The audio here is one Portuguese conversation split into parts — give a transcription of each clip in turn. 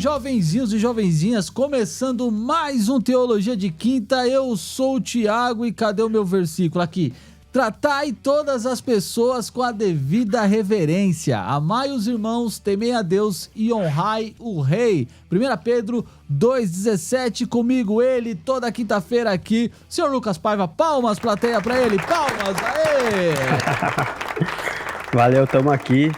jovenzinhos e jovenzinhas, começando mais um Teologia de Quinta. Eu sou o Thiago e cadê o meu versículo aqui? Tratai todas as pessoas com a devida reverência, amai os irmãos, temei a Deus e honrai o rei. 1 Pedro 2,17, comigo ele, toda quinta-feira aqui, Sr. Lucas Paiva. Palmas, plateia, pra ele, palmas, aê! Valeu, tamo aqui.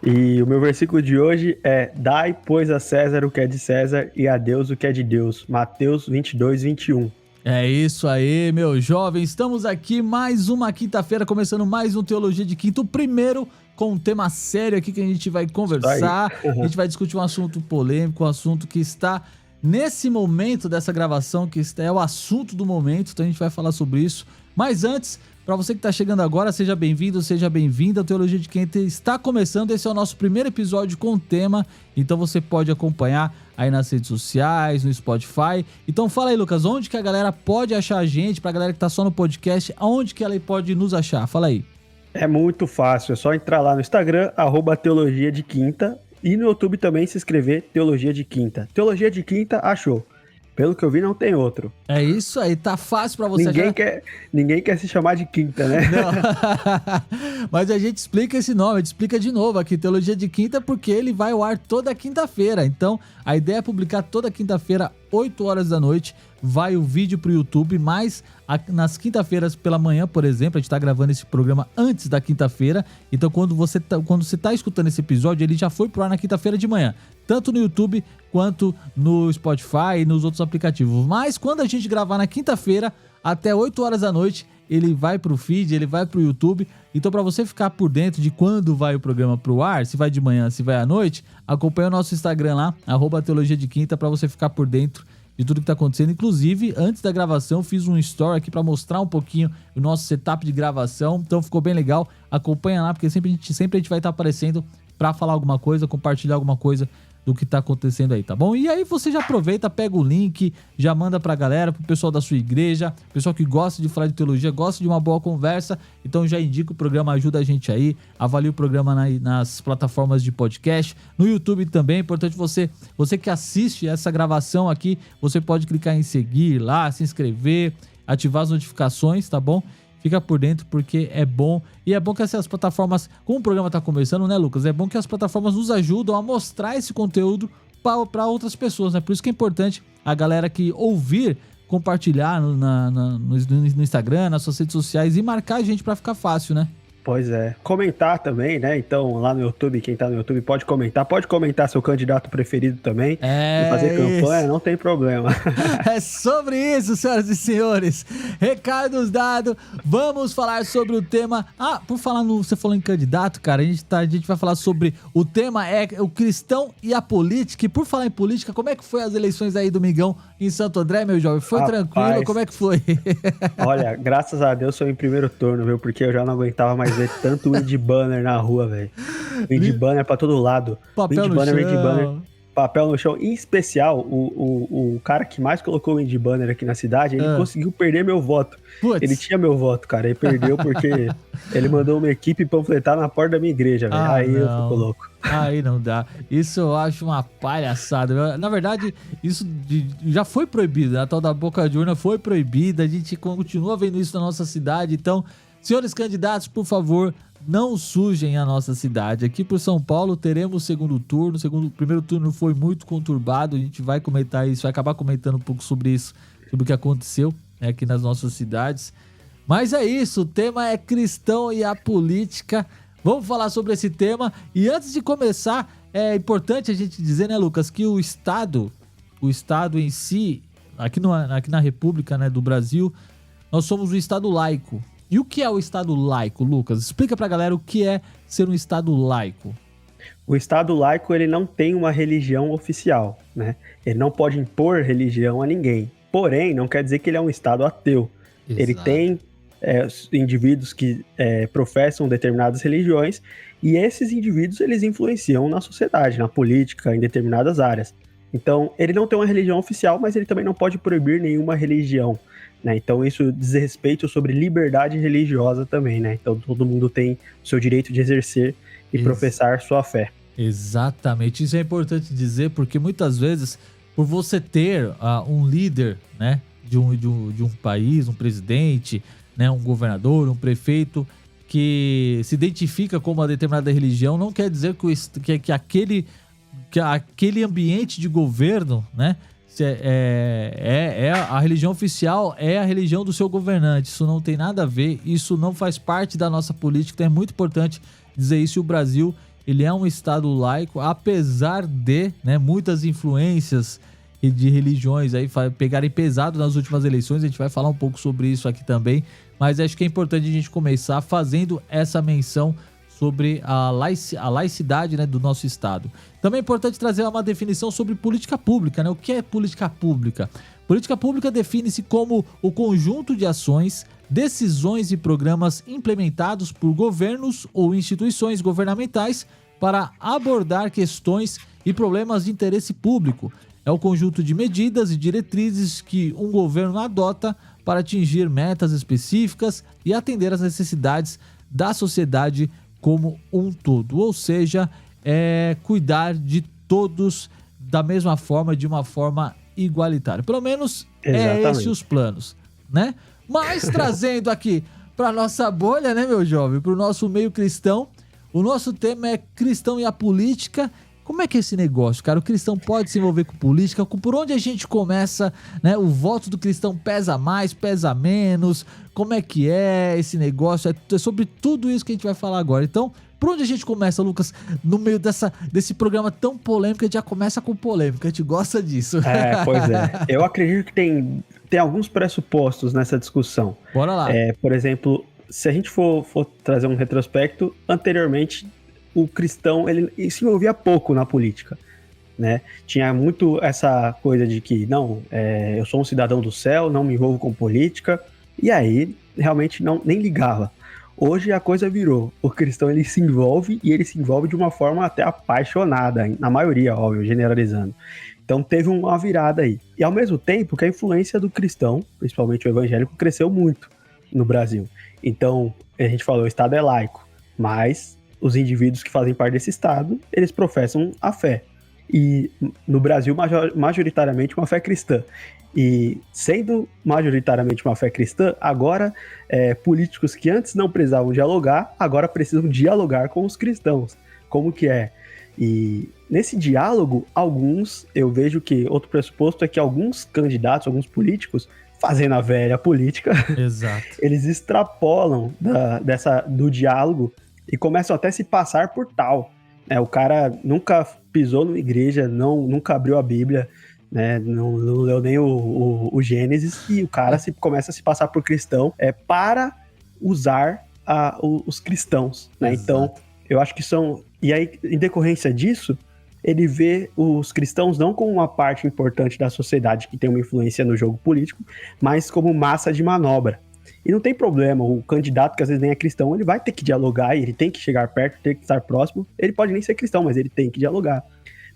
E o meu versículo de hoje é: dai, pois, a César o que é de César e a Deus o que é de Deus. Mateus 22:21. É isso aí, meu jovem. Estamos aqui mais uma quinta-feira, começando mais um Teologia de Quinta, o primeiro com um tema sério aqui que a gente vai conversar. A gente vai discutir um assunto polêmico, um assunto que está nesse momento dessa gravação, que é o assunto do momento, então a gente vai falar sobre isso. Mas antes, para você que está chegando agora, seja bem-vindo, seja bem-vinda. A Teologia de Quinta está começando, esse é o nosso primeiro episódio com tema, então você pode acompanhar aí nas redes sociais, no Spotify. Então fala aí, Lucas, onde que a galera pode achar a gente, pra galera que tá só no podcast, aonde que ela pode nos achar? Fala aí. É muito fácil, é só entrar lá no Instagram, @Teologia de Quinta, e no YouTube também se inscrever Teologia de Quinta. Teologia de Quinta, achou. Pelo que eu vi, não tem outro. É isso aí, tá fácil pra você Ninguém quer se chamar de Quinta, né? Não. Mas a gente explica esse nome, a gente explica de novo aqui, Teologia de Quinta, porque ele vai ao ar toda quinta-feira. Então, a ideia é publicar toda quinta-feira, 8 horas da noite, vai o vídeo pro YouTube, mas nas quinta-feiras pela manhã, por exemplo, a gente tá gravando esse programa antes da quinta-feira, então quando você tá escutando esse episódio, ele já foi pro ar na quinta-feira de manhã, tanto no YouTube quanto no Spotify e nos outros aplicativos. Mas quando a gente gravar na quinta-feira, até 8 horas da noite, ele vai pro feed, ele vai pro YouTube. Então, para você ficar por dentro de quando vai o programa pro ar, se vai de manhã, se vai à noite, acompanha o nosso Instagram lá, @Teologia de Quinta, para você ficar por dentro de tudo que tá acontecendo. Inclusive, antes da gravação, fiz um story aqui para mostrar um pouquinho o nosso setup de gravação. Então, ficou bem legal. Acompanha lá, porque sempre a gente vai estar aparecendo para falar alguma coisa, compartilhar alguma coisa do que tá acontecendo aí, tá bom? E aí você já aproveita, pega o link, já manda pra galera, pro pessoal da sua igreja, pessoal que gosta de falar de teologia, gosta de uma boa conversa, então já indica o programa, ajuda a gente aí, avalia o programa nas plataformas de podcast, no YouTube também. É importante você que assiste essa gravação aqui, você pode clicar em seguir lá, se inscrever, ativar as notificações, tá bom? Fica por dentro porque é bom. E é bom que essas plataformas, como o programa tá começando, né, Lucas? É bom que as plataformas nos ajudam a mostrar esse conteúdo para outras pessoas, né? Por isso que é importante a galera que ouvir compartilhar no Instagram, nas suas redes sociais e marcar a gente para ficar fácil, né? Pois é. Comentar também, né? Então, lá no YouTube, quem tá no YouTube pode comentar seu candidato preferido também. É e fazer campanha, isso. Não tem problema. É sobre isso, senhoras e senhores. Recados dados. Vamos falar sobre o tema. Por falar você falou em candidato, cara, a gente vai falar sobre o tema é o cristão e a política. E por falar em política, como é que foi as eleições aí, domingão, em Santo André, meu jovem? Foi tranquilo? Como é que foi? Olha, graças a Deus foi em primeiro turno, viu? Porque eu já não aguentava mais ver tanto wind banner na rua, velho. Wind banner pra todo lado. Papel wind no chão. Papel no chão. Em especial, o cara que mais colocou wind banner aqui na cidade, ele conseguiu perder meu voto. Putz. Ele tinha meu voto, cara. Ele perdeu porque ele mandou uma equipe panfletar na porta da minha igreja, velho. Aí eu fico louco. Aí não dá. Isso eu acho uma palhaçada. Na verdade, isso já foi proibido. A tal da boca de urna foi proibida. A gente continua vendo isso na nossa cidade. Então, senhores candidatos, por favor, não sujem a nossa cidade. Aqui por São Paulo teremos segundo turno. O primeiro turno foi muito conturbado. A gente vai comentar isso, vai acabar comentando um pouco sobre isso, sobre o que aconteceu, né, aqui nas nossas cidades. Mas é isso, o tema é cristão e a política. Vamos falar sobre esse tema. E antes de começar, é importante a gente dizer, né, Lucas, que o Estado em si, aqui na República, né, do Brasil, nós somos um Estado laico. E o que é o Estado laico, Lucas? Explica pra galera o que é ser um Estado laico. O Estado laico, ele não tem uma religião oficial, né? Ele não pode impor religião a ninguém. Porém, não quer dizer que ele é um Estado ateu. Exato. Ele tem indivíduos que professam determinadas religiões, e esses indivíduos, eles influenciam na sociedade, na política, em determinadas áreas. Então, ele não tem uma religião oficial, mas ele também não pode proibir nenhuma religião, né? Então, isso diz respeito sobre liberdade religiosa também, né? Então, todo mundo tem o seu direito de exercer e professar sua fé. Exatamente, isso é importante dizer, porque muitas vezes, por você ter um líder, né, de um país, um presidente, né, um governador, um prefeito, que se identifica com uma determinada religião, não quer dizer que aquele ambiente de governo, né, a religião oficial é a religião do seu governante. Isso não tem nada a ver, isso não faz parte da nossa política, então é muito importante dizer isso. E o Brasil, ele é um estado laico, apesar de, né, muitas influências de religiões aí pegarem pesado nas últimas eleições. A gente vai falar um pouco sobre isso aqui também, mas acho que é importante a gente começar fazendo essa menção sobre a laicidade, né, do nosso estado. Também é importante trazer uma definição sobre política pública, né? O que é política pública? Política pública define-se como o conjunto de ações, decisões e programas implementados por governos ou instituições governamentais para abordar questões e problemas de interesse público. É o conjunto de medidas e diretrizes que um governo adota para atingir metas específicas e atender às necessidades da sociedade como um todo. Ou seja, cuidar de todos da mesma forma, de uma forma igualitária. Pelo menos esses os planos, né? Mas trazendo aqui para nossa bolha, né, meu jovem, para o nosso meio cristão, o nosso tema é cristão e a política. Como é que é esse negócio, cara? O cristão pode se envolver com política? Por onde a gente começa, né? O voto do cristão pesa mais, pesa menos? Como é que é esse negócio? É sobre tudo isso que a gente vai falar agora. Então, por onde a gente começa, Lucas? No meio desse programa tão polêmico, a gente já começa com polêmica. A gente gosta disso. Pois é. Eu acredito que tem alguns pressupostos nessa discussão. Bora lá. Por exemplo, se a gente for trazer um retrospecto, anteriormente o cristão ele se envolvia pouco na política, né? Tinha muito essa coisa de que, não, eu sou um cidadão do céu, não me envolvo com política, e aí realmente nem ligava. Hoje a coisa virou, o cristão ele se envolve, e ele se envolve de uma forma até apaixonada, na maioria, óbvio, generalizando. Então teve uma virada aí. E ao mesmo tempo que a influência do cristão, principalmente o evangélico, cresceu muito no Brasil. Então, a gente falou, o Estado é laico, mas os indivíduos que fazem parte desse Estado, eles professam a fé. E no Brasil, majoritariamente uma fé cristã. E sendo majoritariamente uma fé cristã, agora políticos que antes não precisavam dialogar, agora precisam dialogar com os cristãos. Como que é? E nesse diálogo, eu vejo que outro pressuposto é que alguns candidatos, alguns políticos, fazendo a velha política, Exato. Eles extrapolam do diálogo e começam até a se passar por tal. O cara nunca pisou numa igreja, nunca abriu a Bíblia, né, não leu nem o Gênesis, e o cara começa a se passar por cristão para usar os cristãos. Né? Então, eu acho que são... E aí, em decorrência disso, ele vê os cristãos não como uma parte importante da sociedade que tem uma influência no jogo político, mas como massa de manobra. E não tem problema, o candidato que às vezes nem é cristão, ele vai ter que dialogar, ele tem que chegar perto, tem que estar próximo. Ele pode nem ser cristão, mas ele tem que dialogar.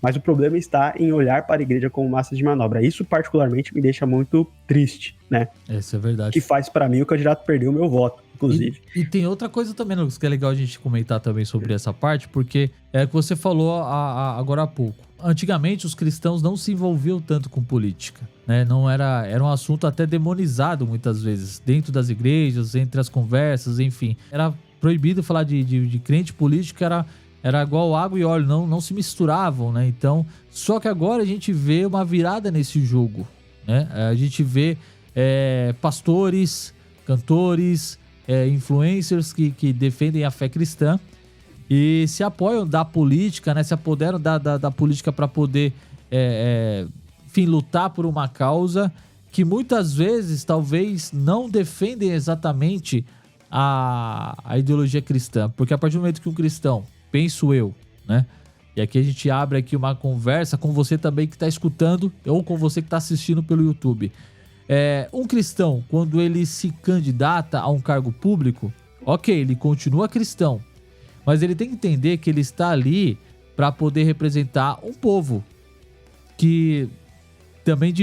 Mas o problema está em olhar para a igreja como massa de manobra. Isso particularmente me deixa muito triste, né? Isso é verdade. Que faz para mim o candidato perder o meu voto, inclusive. E tem outra coisa também, Lucas, que é legal a gente comentar também sobre essa parte, porque é que você falou agora há pouco. Antigamente os cristãos não se envolviam tanto com política, né? Não era um assunto até demonizado muitas vezes, dentro das igrejas, entre as conversas, enfim. Era proibido falar de crente político, era igual água e óleo, não se misturavam, né? Então, só que agora a gente vê uma virada nesse jogo, né? A gente vê pastores, cantores, influencers que defendem a fé cristã e se apoiam da política, né? Se apoderam da política para poder, enfim, lutar por uma causa que muitas vezes, talvez, não defendem exatamente a ideologia cristã. Porque a partir do momento que um cristão, penso eu, né? E aqui a gente abre aqui uma conversa com você também que está escutando ou com você que está assistindo pelo YouTube. Um cristão, quando ele se candidata a um cargo público, ok, ele continua cristão, mas ele tem que entender que ele está ali para poder representar um povo que também,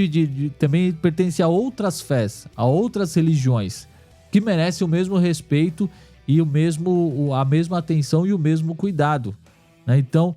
também pertence a outras fés, a outras religiões, que merecem o mesmo respeito e a mesma atenção e o mesmo cuidado, né? Então,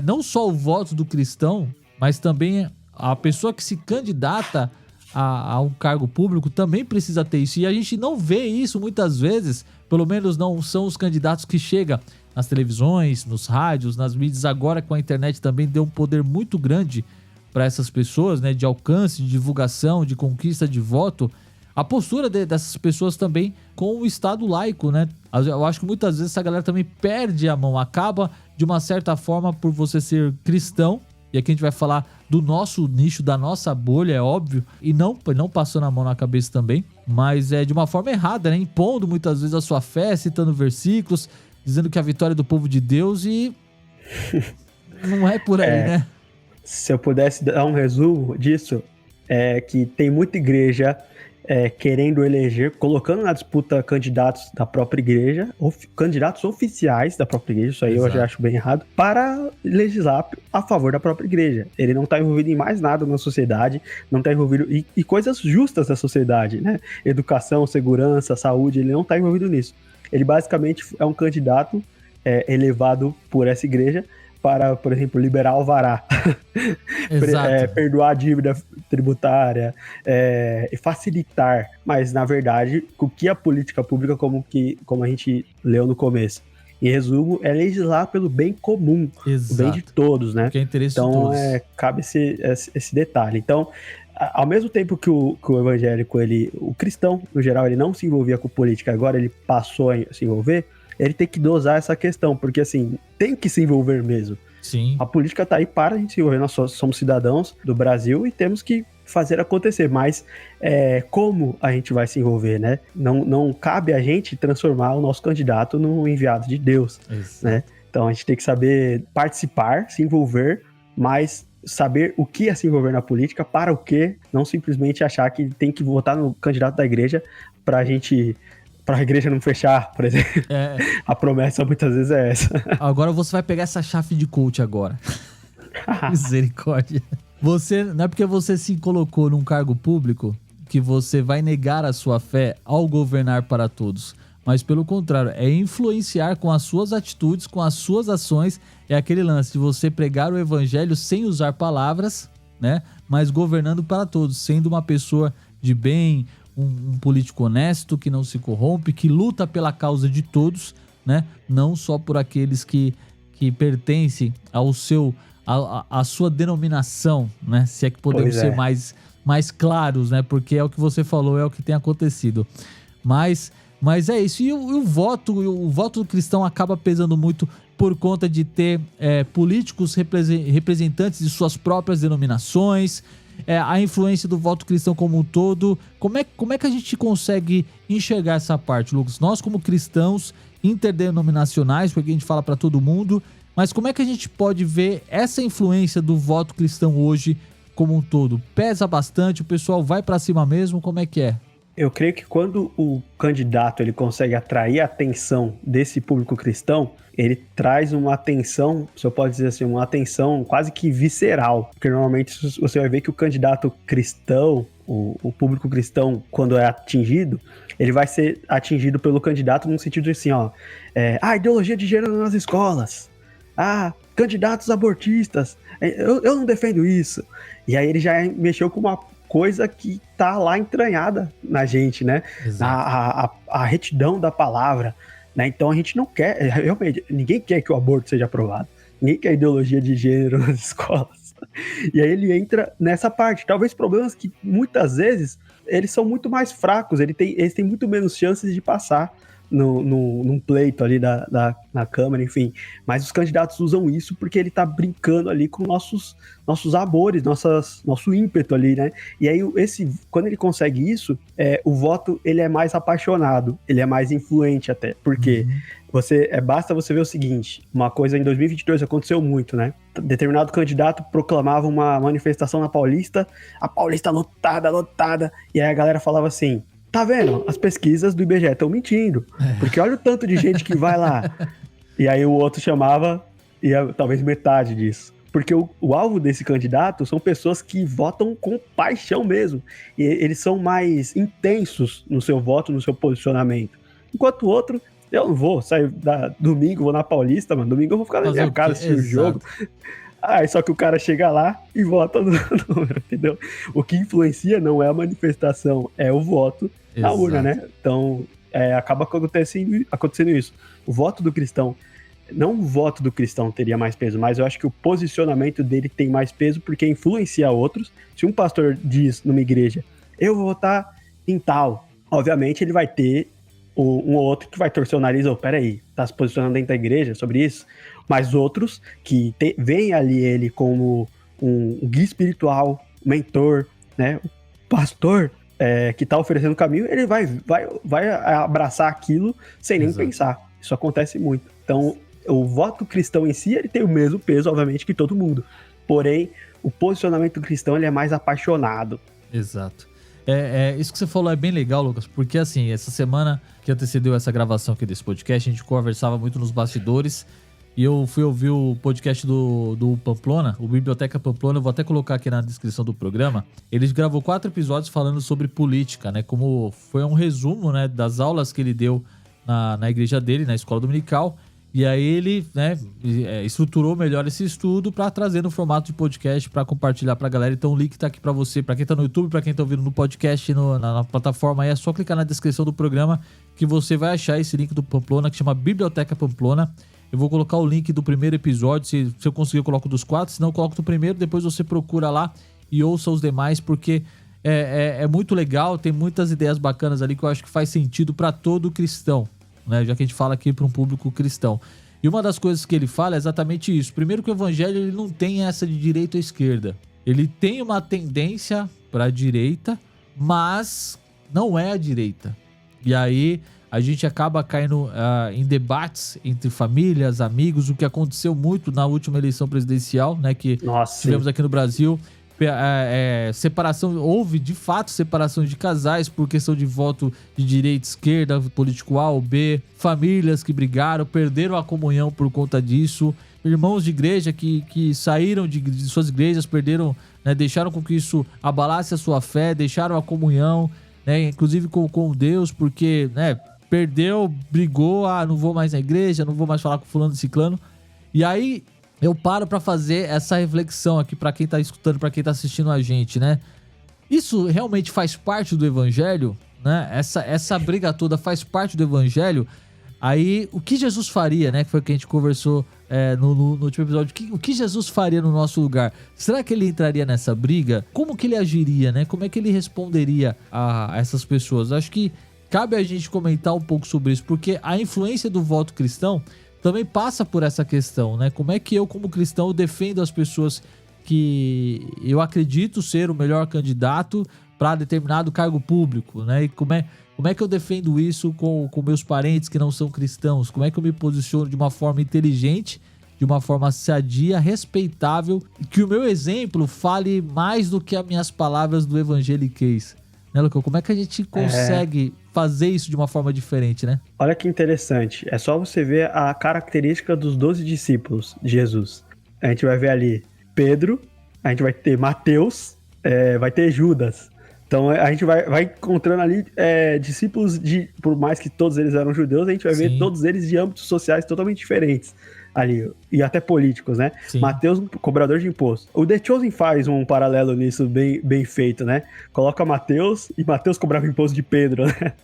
não só o voto do cristão, mas também a pessoa que se candidata a um cargo público também precisa ter isso. E a gente não vê isso muitas vezes, pelo menos não são os candidatos que chegam nas televisões, nos rádios, nas mídias. Agora com a internet também deu um poder muito grande para essas pessoas, né, de alcance, de divulgação, de conquista de voto. A postura dessas pessoas também com o Estado laico, né? Eu acho que muitas vezes essa galera também perde a mão, acaba de uma certa forma por você ser cristão. E aqui a gente vai falar do nosso nicho, da nossa bolha, é óbvio, e não passando a mão na cabeça também, mas de uma forma errada, né? Impondo muitas vezes a sua fé, citando versículos, dizendo que a vitória é do povo de Deus e não é por aí, né? Se eu pudesse dar um resumo disso, é que tem muita igreja querendo eleger, colocando na disputa candidatos da própria igreja, candidatos oficiais da própria igreja, isso aí Exato. Eu já acho bem errado, para legislar a favor da própria igreja. Ele não está envolvido em mais nada na sociedade, não está envolvido em coisas justas da sociedade, né? Educação, segurança, saúde, ele não está envolvido nisso. Ele basicamente é um candidato elevado por essa igreja para, por exemplo, liberar alvará, perdoar a dívida tributária, e facilitar, mas na verdade, o que a política pública, como a gente leu no começo, em resumo, é legislar pelo bem comum, Exato. O bem de todos, né? Que é interesse então, de todos. Cabe esse detalhe. Então, ao mesmo tempo que o evangélico, o cristão, no geral, ele não se envolvia com política, agora ele passou a se envolver, ele tem que dosar essa questão, porque assim, tem que se envolver mesmo. Sim. A política tá aí para a gente se envolver, nós somos cidadãos do Brasil e temos que fazer acontecer, mas como a gente vai se envolver, né? Não cabe a gente transformar o nosso candidato no enviado de Deus, né? Então a gente tem que saber participar, se envolver, mas saber o que é se envolver na política, para o quê, não simplesmente achar que tem que votar no candidato da igreja para a igreja não fechar, por exemplo. A promessa muitas vezes é essa. Agora você vai pegar essa chave de coach agora. Misericórdia. Não é porque você se colocou num cargo público que você vai negar a sua fé ao governar para todos. Mas pelo contrário, é influenciar com as suas atitudes, com as suas ações. É aquele lance de você pregar o evangelho sem usar palavras, né? Mas governando para todos, sendo uma pessoa de bem, um político honesto, que não se corrompe, que luta pela causa de todos, né? Não só por aqueles que pertencem à sua denominação, né? Se é que podemos ser mais claros, né? Porque é o que você falou, é o que tem acontecido. Mas é isso. E o voto do cristão acaba pesando muito por conta de ter políticos representantes de suas próprias denominações, a influência do voto cristão como um todo. Como é que a gente consegue enxergar essa parte, Lucas? Nós, como cristãos interdenominacionais, porque a gente fala para todo mundo, mas como é que a gente pode ver essa influência do voto cristão hoje como um todo? Pesa bastante? O pessoal vai para cima mesmo? Como é que é? Eu creio que quando o candidato ele consegue atrair a atenção desse público cristão, ele traz uma atenção, se eu posso dizer assim, uma atenção quase que visceral. Porque normalmente você vai ver que o candidato cristão, o público cristão, quando é atingido, ele vai ser atingido pelo candidato no sentido assim, ideologia de gênero nas escolas. Candidatos abortistas. Eu não defendo isso. E aí ele já mexeu com uma coisa que tá lá entranhada na gente, né? A retidão da palavra, né? Então a gente não quer, realmente, ninguém quer que o aborto seja aprovado. Ninguém quer ideologia de gênero nas escolas. E aí ele entra nessa parte. Talvez problemas que muitas vezes eles são muito mais fracos, eles têm muito menos chances de passar num pleito ali na Câmara, enfim. Mas os candidatos usam isso porque ele tá brincando ali com nossos amores, nosso ímpeto ali, né? E aí, quando ele consegue isso, o voto, ele é mais apaixonado, ele é mais influente até. Porque basta você ver o seguinte, uma coisa em 2022 aconteceu muito, né? Determinado candidato proclamava uma manifestação na Paulista, a Paulista lotada, e aí a galera falava assim: tá vendo? As pesquisas do IBGE estão mentindo. Porque olha o tanto de gente que vai lá. E aí o outro chamava, e talvez metade disso. Porque o alvo desse candidato são pessoas que votam com paixão mesmo. E eles são mais intensos no seu voto, no seu posicionamento. Enquanto o outro Eu não vou sair domingo, vou na Paulista, mano. Domingo eu vou ficar na minha casa assistindo o jogo. Aí só que o cara chega lá e vota no número, entendeu? O que influencia não é a manifestação, é o voto na urna, né? Então, acaba acontecendo isso. O voto do cristão, não o voto do cristão teria mais peso, mas eu acho que o posicionamento dele tem mais peso porque influencia outros. Se um pastor diz numa igreja, eu vou votar em tal, obviamente ele vai ter um ou outro que vai torcer o nariz, peraí, tá se posicionando dentro da igreja sobre isso? Mas outros que veem ali ele como um guia espiritual, mentor, né? O pastor que tá oferecendo o caminho, ele vai abraçar aquilo sem nem pensar. Isso acontece muito. Então, o voto cristão em si, ele tem o mesmo peso, obviamente, que todo mundo. Porém, o posicionamento cristão, ele é mais apaixonado. Exato. Isso que você falou é bem legal, Lucas, porque assim, essa semana que antecedeu essa gravação aqui desse podcast, a gente conversava muito nos bastidores e eu fui ouvir o podcast do Pamplona, o Biblioteca Pamplona, eu vou até colocar aqui na descrição do programa. Ele gravou 4 episódios falando sobre política, né, como foi um resumo, né, das aulas que ele deu na igreja dele, na escola dominical. E aí ele, né, estruturou melhor esse estudo para trazer no formato de podcast para compartilhar para a galera. Então o link tá aqui para você, para quem tá no YouTube, para quem tá ouvindo no podcast, na plataforma aí, é só clicar na descrição do programa que você vai achar esse link do Pamplona, que chama Biblioteca Pamplona. Eu vou colocar o link do primeiro episódio, se eu conseguir eu coloco dos 4, se não eu coloco do primeiro, depois você procura lá e ouça os demais, porque é muito legal, tem muitas ideias bacanas ali que eu acho que faz sentido para todo cristão. Né, já que a gente fala aqui para um público cristão. E uma das coisas que ele fala é exatamente isso. Primeiro que o evangelho ele não tem essa de direita ou esquerda. Ele tem uma tendência para a direita, mas não é a direita. E aí a gente acaba caindo em debates entre famílias, amigos, o que aconteceu muito na última eleição presidencial, né, que tivemos aqui no Brasil. Separação, houve de fato separação de casais por questão de voto de direita, esquerda, político A ou B, famílias que brigaram, perderam a comunhão por conta disso, irmãos de igreja que saíram de suas igrejas, perderam, né, deixaram com que isso abalasse a sua fé, deixaram a comunhão, né, inclusive com Deus, porque, né, perdeu, brigou, não vou mais na igreja, não vou mais falar com fulano e ciclano. E aí eu paro pra fazer essa reflexão aqui pra quem tá escutando, pra quem tá assistindo a gente, né? Isso realmente faz parte do evangelho, né? Essa briga toda faz parte do evangelho. Aí, o que Jesus faria, né? Que foi o que a gente conversou no último episódio. O que Jesus faria no nosso lugar? Será que ele entraria nessa briga? Como que ele agiria, né? Como é que ele responderia a essas pessoas? Acho que cabe a gente comentar um pouco sobre isso, porque a influência do voto cristão também passa por essa questão, né? Como é que eu, como cristão, defendo as pessoas que eu acredito ser o melhor candidato para determinado cargo público, né? E como é que eu defendo isso com meus parentes que não são cristãos? Como é que eu me posiciono de uma forma inteligente, de uma forma sadia, respeitável, e que o meu exemplo fale mais do que as minhas palavras do evangeliquez? Né, Lucão? Como é que a gente consegue fazer isso de uma forma diferente, né? Olha que interessante. É só você ver a característica dos 12 discípulos de Jesus. A gente vai ver ali Pedro, a gente vai ter Mateus, vai ter Judas. Então a gente vai encontrando ali discípulos por mais que todos eles eram judeus, a gente vai ver todos eles de âmbitos sociais totalmente diferentes ali, e até políticos, né? Sim. Mateus, cobrador de imposto. O The Chosen faz um paralelo nisso bem feito, né? Coloca Mateus, e Mateus cobrava imposto de Pedro, né?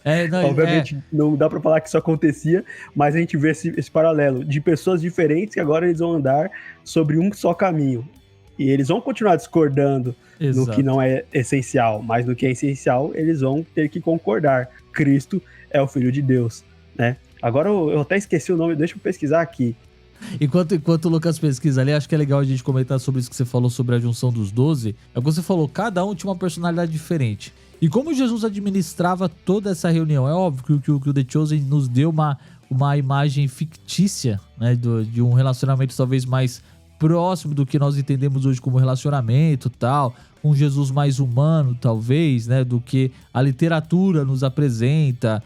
Obviamente não dá pra falar que isso acontecia, mas a gente vê esse paralelo de pessoas diferentes que agora eles vão andar sobre um só caminho. E eles vão continuar discordando no que não é essencial, mas no que é essencial, eles vão ter que concordar. Cristo é o Filho de Deus, né? Agora eu até esqueci o nome, deixa eu pesquisar aqui. Enquanto o Lucas pesquisa ali, acho que é legal a gente comentar sobre isso que você falou sobre a junção dos 12. É o que você falou, cada um tinha uma personalidade diferente. E como Jesus administrava toda essa reunião? É óbvio que o The Chosen nos deu uma imagem fictícia, né, de um relacionamento talvez mais próximo do que nós entendemos hoje como relacionamento e tal. Um Jesus mais humano, talvez, né, do que a literatura nos apresenta.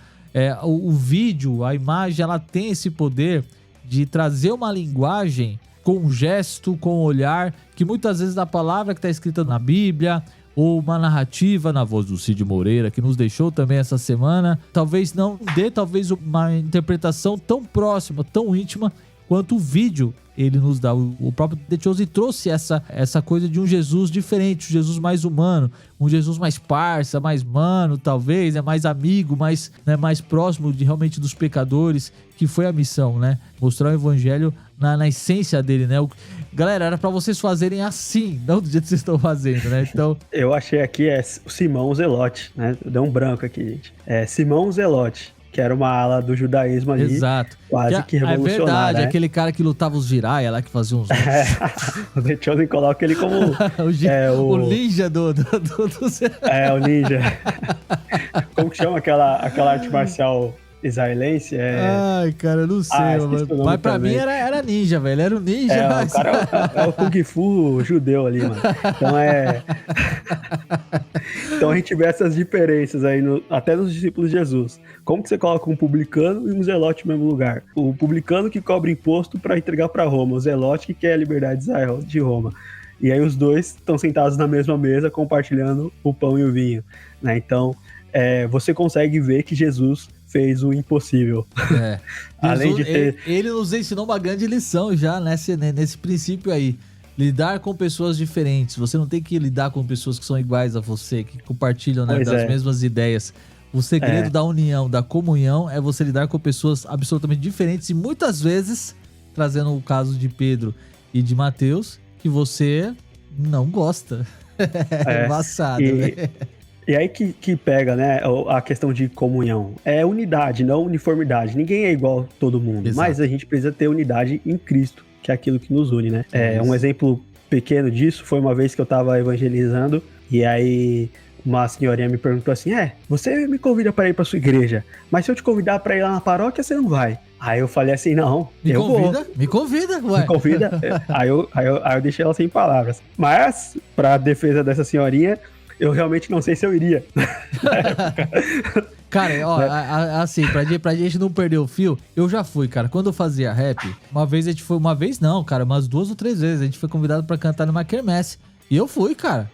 O vídeo, a imagem, ela tem esse poder de trazer uma linguagem com um gesto, com um olhar, que muitas vezes a palavra que está escrita na Bíblia ou uma narrativa na voz do Cid Moreira, que nos deixou também essa semana, talvez não dê uma interpretação tão próxima, tão íntima, quanto o vídeo ele nos dá. O próprio The Chosen trouxe essa coisa de um Jesus diferente, um Jesus mais humano, um Jesus mais parça, mais mano, talvez, mais amigo, mais próximo realmente dos pecadores, que foi a missão, né? Mostrar o evangelho na essência dele, né? Galera, era pra vocês fazerem assim, não do jeito que vocês estão fazendo, né? Então... Eu achei aqui, o Simão Zelote, né? Deu um branco aqui, gente. Simão Zelote, que era uma ala do judaísmo ali. Exato. Quase que revolucionária. É verdade, né? Aquele cara que lutava os Jiraiya lá, que fazia uns... O The Chosen coloca ele como... o ninja do... o ninja. Como que chama aquela arte marcial israelense? Ai, cara, eu não sei, mano. Mas pra mim era ninja, velho. Era um ninja. O cara é o Kung Fu judeu ali, mano. Então a gente vê essas diferenças aí, até nos discípulos de Jesus. Como que você coloca um publicano e um zelote no mesmo lugar? O publicano que cobra imposto para entregar para Roma, o zelote que quer a liberdade de Israel, de Roma. E aí os dois estão sentados na mesma mesa, compartilhando o pão e o vinho, né? Então, você consegue ver que Jesus fez o impossível. Além de ter... ele nos ensinou uma grande lição já nesse princípio aí. Lidar com pessoas diferentes. Você não tem que lidar com pessoas que são iguais a você, que compartilham das mesmas ideias. O segredo da união, da comunhão, é você lidar com pessoas absolutamente diferentes e muitas vezes, trazendo o caso de Pedro e de Mateus, que você não gosta. É embaçado, né? E aí que pega, né, a questão de comunhão. É unidade, não uniformidade. Ninguém é igual a todo mundo. Exato. Mas a gente precisa ter unidade em Cristo, que é aquilo que nos une, né? Um exemplo pequeno disso foi uma vez que eu tava evangelizando e aí uma senhorinha me perguntou assim, você me convida para ir pra sua igreja, mas se eu te convidar para ir lá na paróquia, você não vai. Aí eu falei assim, não, vou. Me convida, ué. Me convida. aí eu deixei ela sem palavras. Mas, pra defesa dessa senhorinha, eu realmente não sei se eu iria. Cara, assim, pra gente não perder o fio, eu já fui, cara. Quando eu fazia rap, umas 2 ou 3 vezes, a gente foi convidado pra cantar numa quermesse. E eu fui, cara.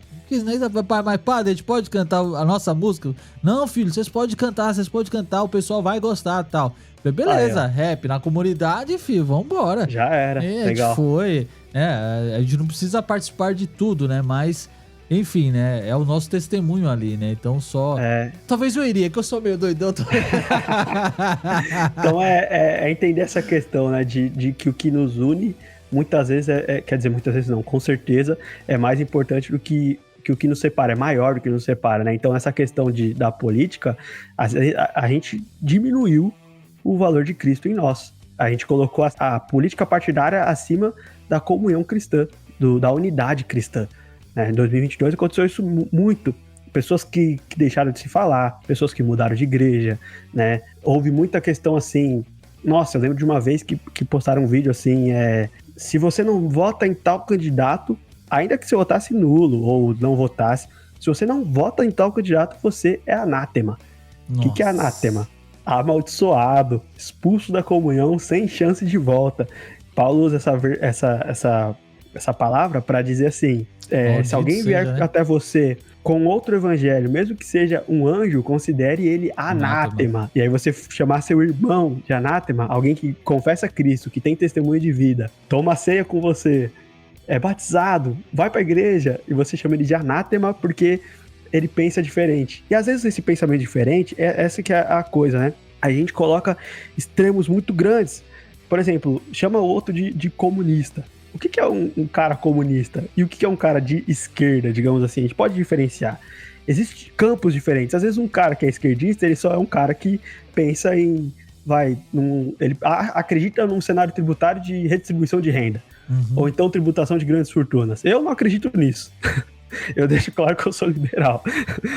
Mas padre, a gente pode cantar a nossa música? Não, filho, vocês podem cantar, o pessoal vai gostar e tal. Beleza, rap na comunidade, filho, vambora. Já era, legal. A gente foi, a gente não precisa participar de tudo, né, mas... Enfim, né? É o nosso testemunho ali, né? Então só... Talvez eu iria, que eu sou meio doidão. Então é entender essa questão, né? De que o que nos une, muitas vezes, quer dizer, muitas vezes não, com certeza, é mais importante do que o que nos separa, é maior do que nos separa, né? Então essa questão da política, a gente diminuiu o valor de Cristo em nós. A gente colocou a política partidária acima da comunhão cristã, da unidade cristã. Em 2022 aconteceu isso muito. Pessoas que deixaram de se falar, pessoas que mudaram de igreja, né? Houve muita questão assim... Nossa, eu lembro de uma vez que postaram um vídeo assim... se você não vota em tal candidato, ainda que você votasse nulo ou não votasse, se você não vota em tal candidato, você é anátema. O que é anátema? Amaldiçoado, expulso da comunhão, sem chance de volta. Paulo usa essa palavra para dizer assim... se alguém vier até você com outro evangelho, mesmo que seja um anjo, considere ele anátema. E aí você chamar seu irmão de anátema, alguém que confessa Cristo, que tem testemunho de vida, toma a ceia com você, é batizado, vai pra igreja, e você chama ele de anátema porque ele pensa diferente. E às vezes esse pensamento diferente, essa que é a coisa, né? A gente coloca extremos muito grandes. Por exemplo, chama o outro de comunista. O que é um cara comunista? E o que é um cara de esquerda, digamos assim? A gente pode diferenciar. Existem campos diferentes. Às vezes um cara que é esquerdista, ele só é um cara que pensa em... ele acredita num cenário tributário de redistribuição de renda. Ou então tributação de grandes fortunas. Eu não acredito nisso. Eu deixo claro que eu sou liberal.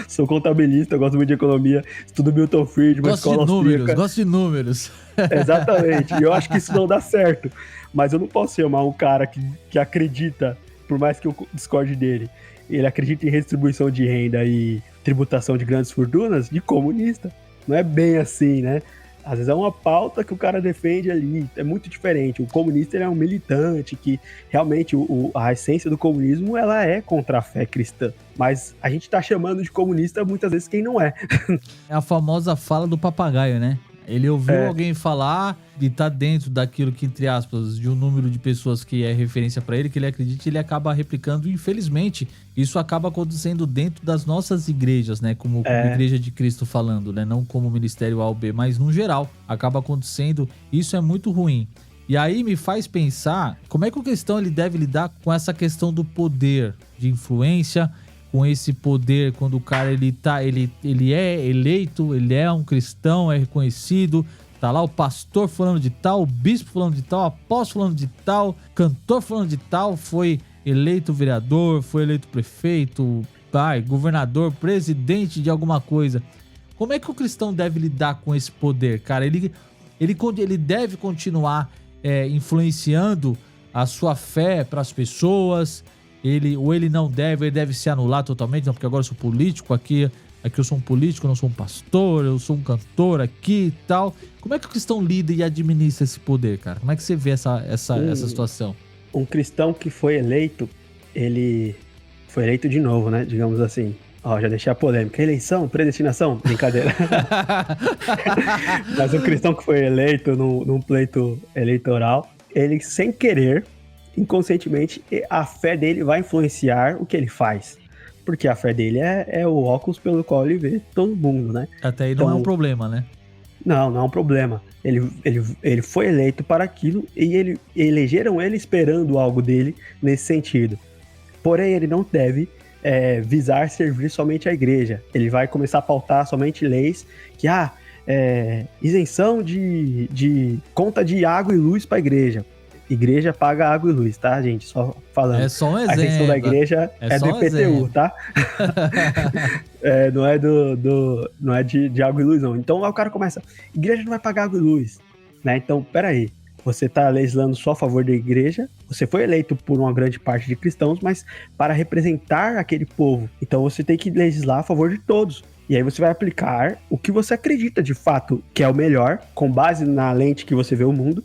Sou contabilista, eu gosto muito de economia, estudo Milton Friedman, escola austríaca. Gosto de números. Exatamente. E eu acho que isso não dá certo. Mas eu não posso chamar um cara que acredita, por mais que eu discorde dele, ele acredita em redistribuição de renda e tributação de grandes fortunas, de comunista. Não é bem assim, né? Às vezes é uma pauta que o cara defende ali, é muito diferente. O comunista, ele é um militante, que realmente a essência do comunismo, ela é contra a fé cristã. Mas a gente tá chamando de comunista muitas vezes quem não é. É a famosa fala do papagaio, né? Ele ouviu alguém falar e tá dentro daquilo que, entre aspas, de um número de pessoas que é referência pra ele, que ele acredita, ele acaba replicando. Infelizmente, isso acaba acontecendo dentro das nossas igrejas, né? Como Igreja de Cristo falando, né? Não como Ministério A ou B, mas no geral, acaba acontecendo. Isso é muito ruim. E aí me faz pensar como é que o cristão ele deve lidar com essa questão do poder, de influência, com esse poder quando o cara ele é eleito, ele é um cristão, é reconhecido, tá lá o pastor falando de tal, o bispo falando de tal, o apóstolo falando de tal, cantor falando de tal, foi eleito vereador, foi eleito prefeito, governador, presidente de alguma coisa. Como é que o cristão deve lidar com esse poder, cara? Ele deve continuar influenciando a sua fé para as pessoas. Ele não deve, ele deve se anular totalmente, não, porque agora eu sou político, aqui eu sou um político, eu não sou um pastor, eu sou um cantor aqui e tal. Como é que o cristão lida e administra esse poder, cara? Como é que você vê essa situação? Um cristão que foi eleito, ele foi eleito de novo, né? Digamos assim. Ó, já deixei a polêmica. Eleição, predestinação, brincadeira. Mas um cristão que foi eleito num pleito eleitoral, ele sem querer, inconscientemente, a fé dele vai influenciar o que ele faz. Porque a fé dele é o óculos pelo qual ele vê todo mundo, né? Até aí então, não é um problema, né? Não é um problema. Ele foi eleito para aquilo e elegeram ele esperando algo dele nesse sentido. Porém, ele não deve visar servir somente a igreja. Ele vai começar a pautar somente leis que, isenção de conta de água e luz para a igreja. Igreja paga água e luz, tá, gente? Só falando. É só um exemplo. A isenção da igreja é do IPTU, tá? Não é de água e luz, não. Então lá o cara começa, igreja não vai pagar água e luz, né? Então, peraí, você tá legislando só a favor da igreja, você foi eleito por uma grande parte de cristãos, mas para representar aquele povo. Então você tem que legislar a favor de todos. E aí você vai aplicar o que você acredita de fato que é o melhor, com base na lente que você vê o mundo,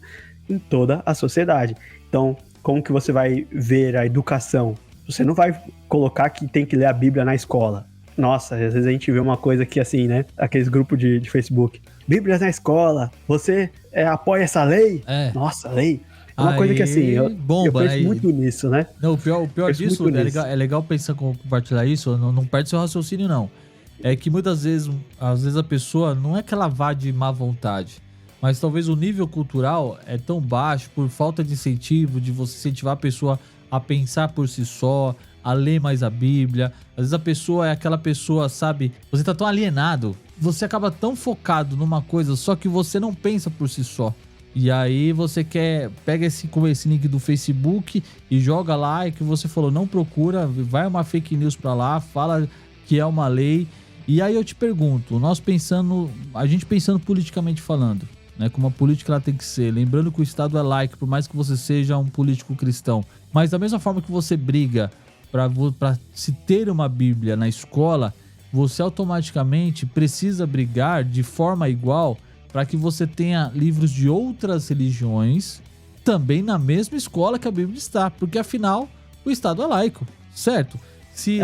em toda a sociedade. Então, como que você vai ver a educação? Você não vai colocar que tem que ler a Bíblia na escola. Nossa, às vezes a gente vê uma coisa que assim, né? Aqueles grupos de Facebook. Bíblia na escola, você apoia essa lei? Nossa, lei. É uma coisa que assim, eu penso muito nisso, né? Não, o pior disso, é legal pensar, compartilhar isso, não perde seu raciocínio, não. É que muitas vezes, às vezes a pessoa, não é que ela vá de má vontade, mas talvez o nível cultural é tão baixo por falta de incentivo, de você incentivar a pessoa a pensar por si só, a ler mais a Bíblia. Às vezes a pessoa é aquela pessoa, sabe, você tá tão alienado, você acaba tão focado numa coisa, só que você não pensa por si só. E aí você pega esse link do Facebook e joga lá, e que você falou, não procura, vai uma fake news pra lá, fala que é uma lei. E aí eu te pergunto, a gente pensando politicamente falando, né, como a política ela tem que ser, lembrando que o Estado é laico, por mais que você seja um político cristão, mas da mesma forma que você briga para se ter uma Bíblia na escola, você automaticamente precisa brigar de forma igual para que você tenha livros de outras religiões também na mesma escola que a Bíblia está, porque afinal o Estado é laico, certo? Se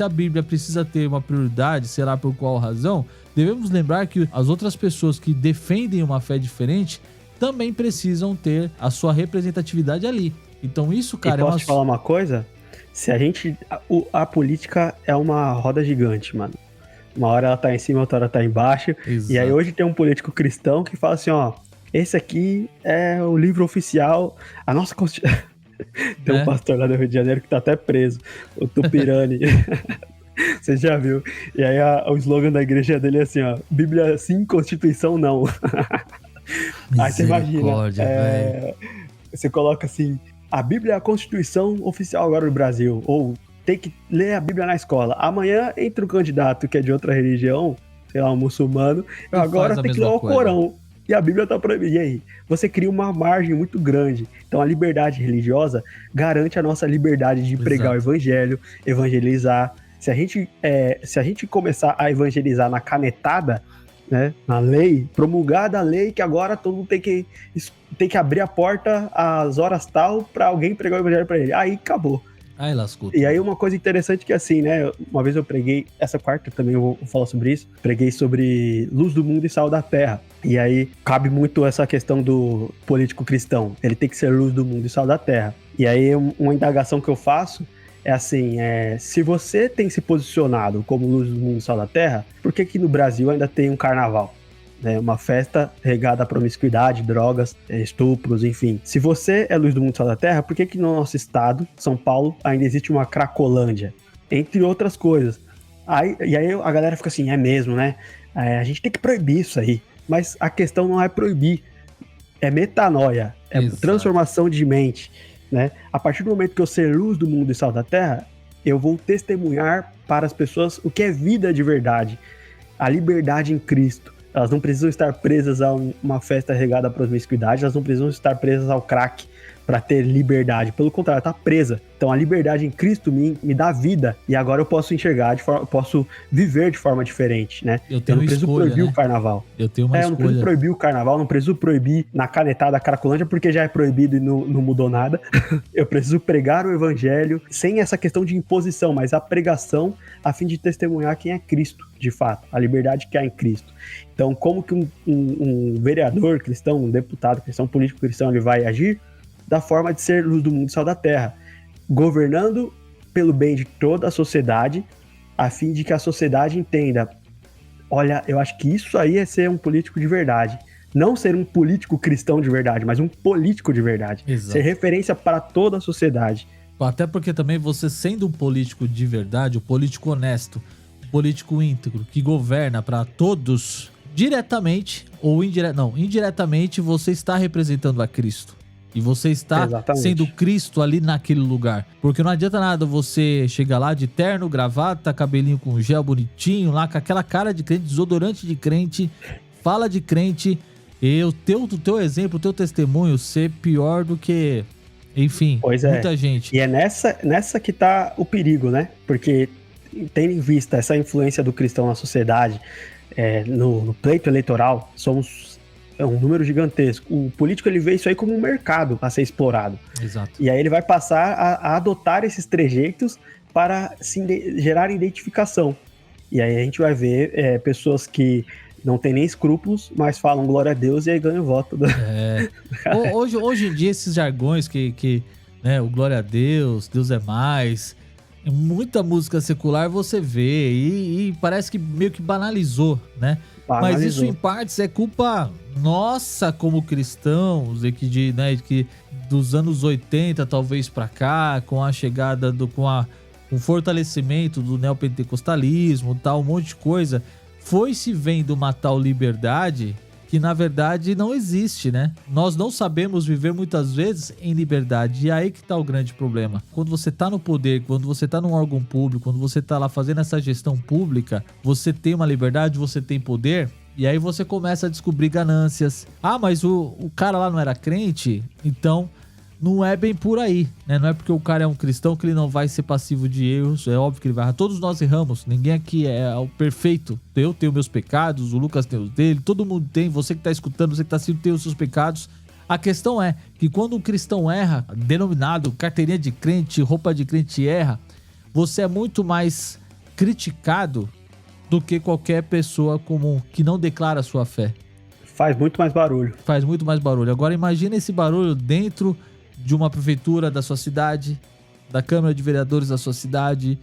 a Bíblia precisa ter uma prioridade, será por qual razão, devemos lembrar que as outras pessoas que defendem uma fé diferente também precisam ter a sua representatividade ali. Então isso, cara... E posso te falar uma coisa? Se a política é uma roda gigante, mano. Uma hora ela tá em cima, outra hora tá embaixo. Exato. E aí hoje tem um político cristão que fala assim, ó, esse aqui é o livro oficial, a nossa Constituição... Tem um pastor lá do Rio de Janeiro que tá até preso, o Tupirani. Você já viu? E aí o slogan da igreja dele é assim, ó, Bíblia sim, Constituição não. Aí você imagina, você coloca assim, a Bíblia é a Constituição oficial agora do Brasil, ou tem que ler a Bíblia na escola. Amanhã entra um candidato que é de outra religião, sei lá, um muçulmano, agora tem que ler o Corão. E a Bíblia tá proibida. E aí? Você cria uma margem muito grande. Então a liberdade religiosa garante a nossa liberdade de pregar o evangelho, evangelizar. Se a gente começar a evangelizar na canetada, né, na lei, promulgada a lei que agora todo mundo tem que abrir a porta às horas tal para alguém pregar o evangelho para ele. Aí acabou. Aí lascou. E aí uma coisa interessante que assim, né, uma vez eu preguei, essa quarta também eu vou falar sobre isso, preguei sobre luz do mundo e sal da terra. E aí cabe muito essa questão do político cristão, ele tem que ser luz do mundo e sal da terra. E aí uma indagação que eu faço é assim, se você tem se posicionado como luz do mundo e sal da terra, por que no Brasil ainda tem um carnaval? Uma festa regada à promiscuidade, drogas, estupros, enfim. Se você é luz do mundo e sal da terra, por que no nosso estado, São Paulo, ainda existe uma Cracolândia? Entre outras coisas. E aí a galera fica assim, é mesmo, né? A gente tem que proibir isso aí. Mas a questão não é proibir, é metanoia, é Exato. Transformação de mente, né? A partir do momento que eu ser luz do mundo e sal da terra, eu vou testemunhar para as pessoas o que é vida de verdade, a liberdade em Cristo. Elas não precisam estar presas a uma festa regada à promiscuidade, elas não precisam estar presas ao crack para ter liberdade. Pelo contrário, ela está presa. Então a liberdade em Cristo me dá vida e agora eu posso enxergar, posso viver de forma diferente, né? Eu não preciso proibir o carnaval. Eu tenho uma escolha. Eu não preciso proibir o carnaval, não preciso proibir na canetada a Cracolândia porque já é proibido e não mudou nada. Eu preciso pregar o evangelho sem essa questão de imposição, mas a pregação a fim de testemunhar quem é Cristo, de fato, a liberdade que há em Cristo. Então, como que um vereador cristão, um deputado cristão, um político cristão, ele vai agir? Da forma de ser luz do mundo e sal da terra, governando pelo bem de toda a sociedade, a fim de que a sociedade entenda, olha, eu acho que isso aí é ser um político de verdade. Não ser um político cristão de verdade, mas um político de verdade. Exato. Ser referência para toda a sociedade. Até porque também você sendo um político de verdade, um político honesto, um político íntegro, que governa para todos, diretamente ou indiretamente, você está representando a Cristo. E você está sendo Cristo ali naquele lugar. Porque não adianta nada você chegar lá de terno, gravata, cabelinho com gel bonitinho, lá com aquela cara de crente, desodorante de crente, fala de crente, e o teu exemplo, o teu testemunho ser pior do que, enfim, muita gente. E é nessa que tá o perigo, né? Porque tendo em vista essa influência do cristão na sociedade, no pleito eleitoral, é um número gigantesco. O político ele vê isso aí como um mercado a ser explorado. Exato. E aí ele vai passar a adotar esses trejeitos para gerar identificação. E aí a gente vai ver pessoas que não têm nem escrúpulos, mas falam glória a Deus e aí ganham o voto. Hoje em dia esses jargões que né, o glória a Deus, Deus é mais, muita música secular você vê e parece que meio que banalizou, né? Mas isso em partes é culpa nossa como cristãos, que dos anos 80 talvez pra cá, com a chegada com o fortalecimento do neopentecostalismo, tal, um monte de coisa, foi se vendo uma tal liberdade que na verdade não existe, né? Nós não sabemos viver muitas vezes em liberdade, e aí que tá o grande problema. Quando você tá no poder, quando você tá num órgão público, quando você tá lá fazendo essa gestão pública, você tem uma liberdade, você tem poder, e aí você começa a descobrir ganâncias. Ah, mas o cara lá não era crente, então não é bem por aí, né? Não é porque o cara é um cristão que ele não vai ser passivo de erros. É óbvio que ele vai errar. Todos nós erramos. Ninguém aqui é o perfeito. Eu tenho meus pecados, o Lucas tem os dele, todo mundo tem. Você que tá escutando, você que tá assistindo tem os seus pecados. A questão é que quando um cristão erra, denominado carteirinha de crente, roupa de crente erra, você é muito mais criticado do que qualquer pessoa comum que não declara a sua fé. Faz muito mais barulho. Faz muito mais barulho. Agora imagina esse barulho dentro de uma prefeitura da sua cidade, da Câmara de Vereadores da sua cidade,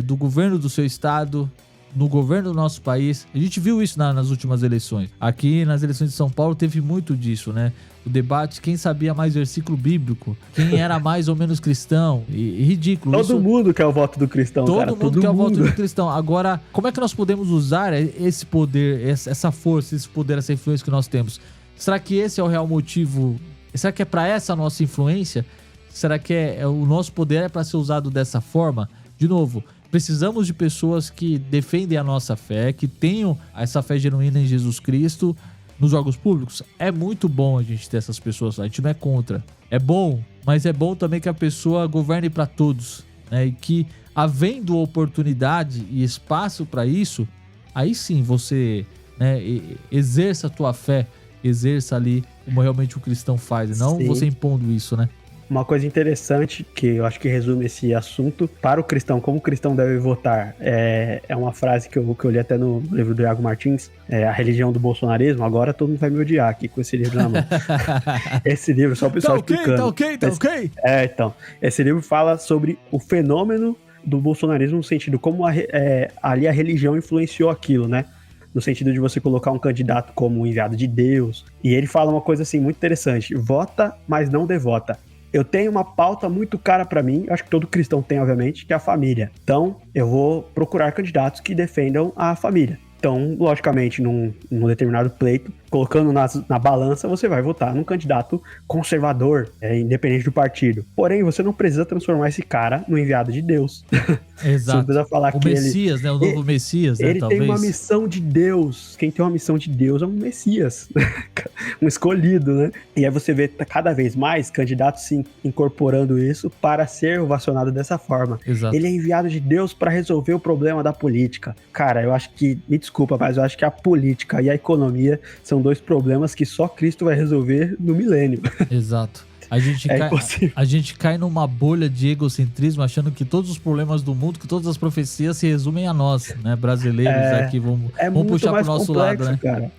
do governo do seu estado, no governo do nosso país. A gente viu isso nas últimas eleições. Aqui nas eleições de São Paulo teve muito disso, né? O debate, quem sabia mais versículo bíblico, quem era mais ou menos cristão, e ridículo. Todo mundo quer o voto do cristão, cara. Todo mundo quer o voto do cristão. Agora, como é que nós podemos usar esse poder, essa força, esse poder, essa influência que nós temos? Será que esse é o real motivo? Será que é para essa nossa influência? Será que o nosso poder é para ser usado dessa forma? De novo, precisamos de pessoas que defendem a nossa fé, que tenham essa fé genuína em Jesus Cristo nos órgãos públicos. É muito bom a gente ter essas pessoas lá, a gente não é contra. É bom, mas é bom também que a pessoa governe para todos, né? E que, havendo oportunidade e espaço para isso, aí sim você né? Exerça a tua fé, exerça ali como realmente o cristão faz, e não você impondo isso, né? Uma coisa interessante que eu acho que resume esse assunto para o cristão, como o cristão deve votar, é uma frase que eu li até no livro do Iago Martins, A Religião do Bolsonarismo. Agora todo mundo vai me odiar aqui com esse livro na mão. Esse livro, só o pessoal explicando. Tá ok. Então, esse livro fala sobre o fenômeno do bolsonarismo no sentido como ali a religião influenciou aquilo, né? No sentido de você colocar um candidato como um enviado de Deus. E ele fala uma coisa assim muito interessante: vota, mas não devota. Eu tenho uma pauta muito cara pra mim, acho que todo cristão tem, obviamente, que é a família. Então, eu vou procurar candidatos que defendam a família. Então, logicamente, num determinado pleito, colocando na balança, você vai votar num candidato conservador, independente do partido. Porém, você não precisa transformar esse cara no enviado de Deus. Exato. Você precisa falar o que Messias, né? O novo Messias, né? Ele Talvez. tem uma missão de Deus. Quem tem uma missão de Deus é um Messias. Um escolhido, né? E aí você vê cada vez mais candidatos se incorporando isso para ser ovacionado dessa forma. Exato. Ele é enviado de Deus para resolver o problema da política. Cara, eu acho que, me desculpa, mas eu acho que a política e a economia são dois problemas que só Cristo vai resolver no milênio. Exato. A gente cai numa bolha de egocentrismo, achando que todos os problemas do mundo, que todas as profecias se resumem a nós, né? Brasileiros aqui, vamos puxar pro nosso lado, né? Cara.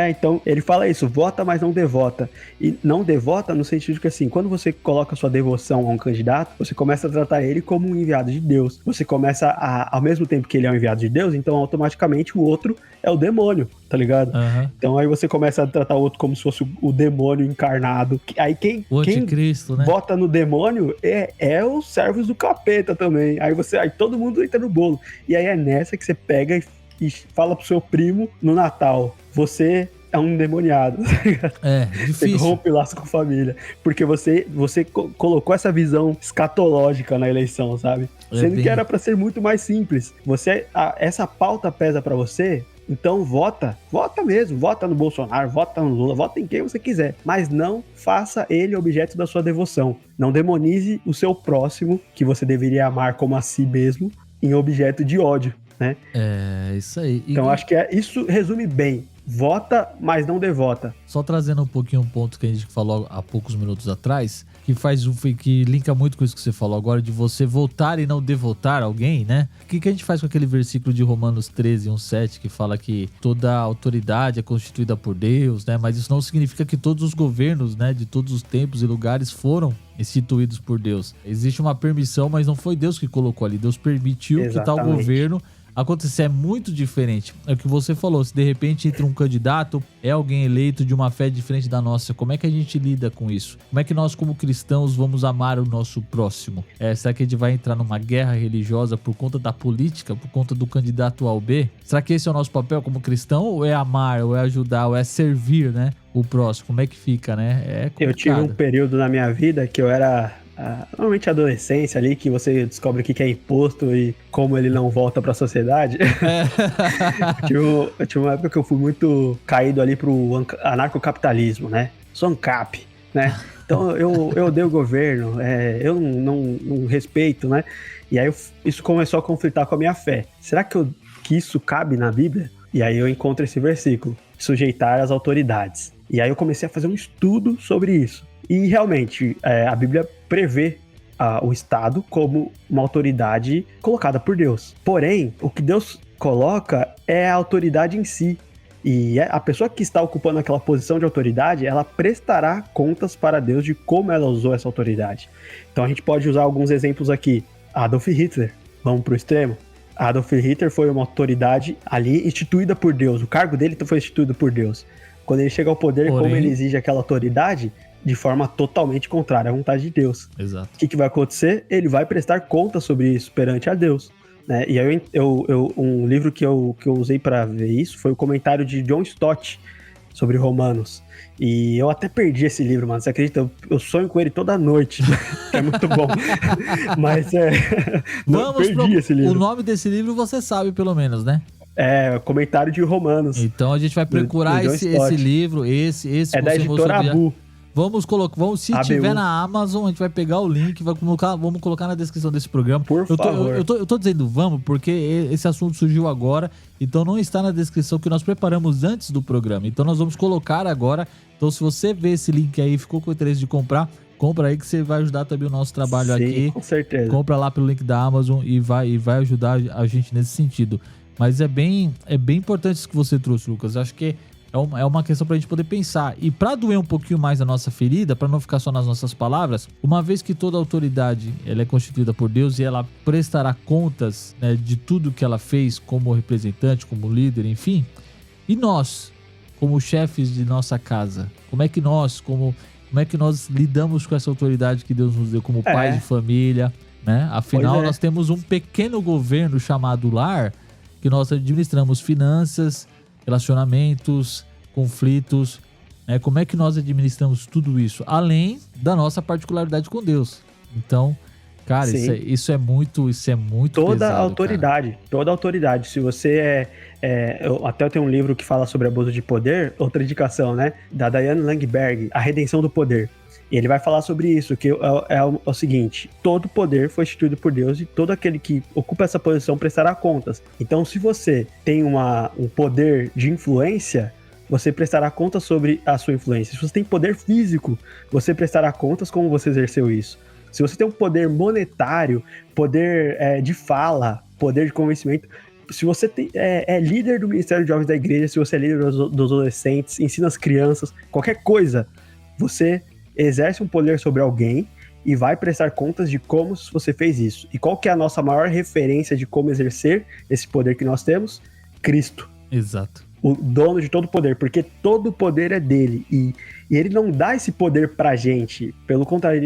Então, ele fala isso: vota, mas não devota. E não devota no sentido de que, assim, quando você coloca sua devoção a um candidato, você começa a tratar ele como um enviado de Deus. Você começa ao mesmo tempo que ele é um enviado de Deus, então automaticamente o outro é o demônio, tá ligado? Uhum. Então aí você começa a tratar o outro como se fosse o demônio encarnado. Aí quem anticristo, né? Vota no demônio é os servos do capeta também. Aí todo mundo entra no bolo. E aí é nessa que você pega e fala pro seu primo no Natal: você é um endemoniado. Difícil. Você rompe laço com a família. Porque você colocou essa visão escatológica na eleição, sabe? Sendo que era pra ser muito mais simples. Essa pauta pesa pra você. Então vota mesmo, vota no Bolsonaro, vota no Lula, vota em quem você quiser, mas não faça ele objeto da sua devoção. Não demonize o seu próximo, que você deveria amar como a si mesmo, em objeto de ódio, né? Isso aí. Então acho que isso resume bem. Vota, mas não devota. Só trazendo um pouquinho um ponto que a gente falou há poucos minutos atrás, que linka muito com isso que você falou agora, de você votar e não devotar alguém, né? O que a gente faz com aquele versículo de Romanos 13, 1,7, que fala que toda autoridade é constituída por Deus, né? Mas isso não significa que todos os governos, né, de todos os tempos e lugares foram instituídos por Deus. Existe uma permissão, mas não foi Deus que colocou ali. Deus permitiu que tal governo acontecer. É muito diferente. É o que você falou: se de repente entra um candidato, é alguém eleito de uma fé diferente da nossa, como é que a gente lida com isso? Como é que nós, como cristãos, vamos amar o nosso próximo? Será que a gente vai entrar numa guerra religiosa por conta da política, por conta do candidato A ou B? Será que esse é o nosso papel como cristão? Ou é amar, ou é ajudar, ou é servir, né, o próximo? Como é que fica, né? É complicado. Eu tive um período na minha vida que eu era... normalmente a adolescência ali, que você descobre o que é imposto e como ele não volta pra sociedade. Eu tive uma época que eu fui muito caído ali pro anarcocapitalismo, né? Sou ANCAP, né? Então eu odeio o governo, eu não respeito, né? E aí isso começou a conflitar com a minha fé. Será que isso cabe na Bíblia? E aí eu encontro esse versículo: sujeitar às autoridades. E aí eu comecei a fazer um estudo sobre isso. E realmente, a Bíblia prevê o Estado como uma autoridade colocada por Deus. Porém, o que Deus coloca é a autoridade em si. E a pessoa que está ocupando aquela posição de autoridade, ela prestará contas para Deus de como ela usou essa autoridade. Então a gente pode usar alguns exemplos aqui. Adolf Hitler, vamos para o extremo. Adolf Hitler foi uma autoridade ali instituída por Deus. O cargo dele foi instituído por Deus. Quando ele chega ao poder, como ele exige aquela autoridade, de forma totalmente contrária à vontade de Deus. Exato. O que vai acontecer? Ele vai prestar conta sobre isso perante a Deus, né? E aí um livro que eu usei para ver isso foi o comentário de John Stott sobre Romanos. E eu até perdi esse livro, mano. Você acredita? Eu sonho com ele toda noite, que é muito bom. Mas perdi esse livro. O nome desse livro você sabe, pelo menos, né? Comentário de Romanos. Então a gente vai procurar esse livro, esse é da editora Abu. Se ABU. tiver na Amazon, a gente vai pegar o link, vamos colocar na descrição desse programa. Por favor. Eu tô dizendo vamos, porque esse assunto surgiu agora, então não está na descrição, que nós preparamos antes do programa. Então nós vamos colocar agora. Então se você vê esse link aí, ficou com interesse de comprar, compra aí que você vai ajudar também o nosso trabalho. Sim, aqui. Com certeza. Compra lá pelo link da Amazon e vai ajudar a gente nesse sentido. Mas é bem importante isso que você trouxe, Lucas. Eu acho que é uma questão pra gente poder pensar. E pra doer um pouquinho mais a nossa ferida, pra não ficar só nas nossas palavras, uma vez que toda autoridade ela é constituída por Deus e ela prestará contas, né, de tudo que ela fez como representante, como líder, enfim. E nós, como chefes de nossa casa, como é que nós lidamos com essa autoridade que Deus nos deu como pai de família, né? Afinal, nós temos um pequeno governo chamado lar, que nós administramos finanças, relacionamentos, conflitos, né? Como é que nós administramos tudo isso? Além da nossa particularidade com Deus. Então, cara, isso é muito toda pesado, autoridade, cara. Toda autoridade. Se você eu até tenho um livro que fala sobre abuso de poder, outra indicação, né? Da Diane Langberg, A Redenção do Poder. E ele vai falar sobre isso, que é o seguinte: todo poder foi instituído por Deus e todo aquele que ocupa essa posição prestará contas. Então, se você tem um poder de influência, você prestará contas sobre a sua influência. Se você tem poder físico, você prestará contas como você exerceu isso. Se você tem um poder monetário, poder de fala, poder de convencimento, se você é líder do Ministério de Jovens da igreja, se você é líder dos adolescentes, ensina as crianças, qualquer coisa, você exerce um poder sobre alguém e vai prestar contas de como você fez isso. E qual que é a nossa maior referência de como exercer esse poder que nós temos? Cristo. Exato. O dono de todo o poder, porque todo o poder é dele. E ele não dá esse poder pra gente. Pelo contrário,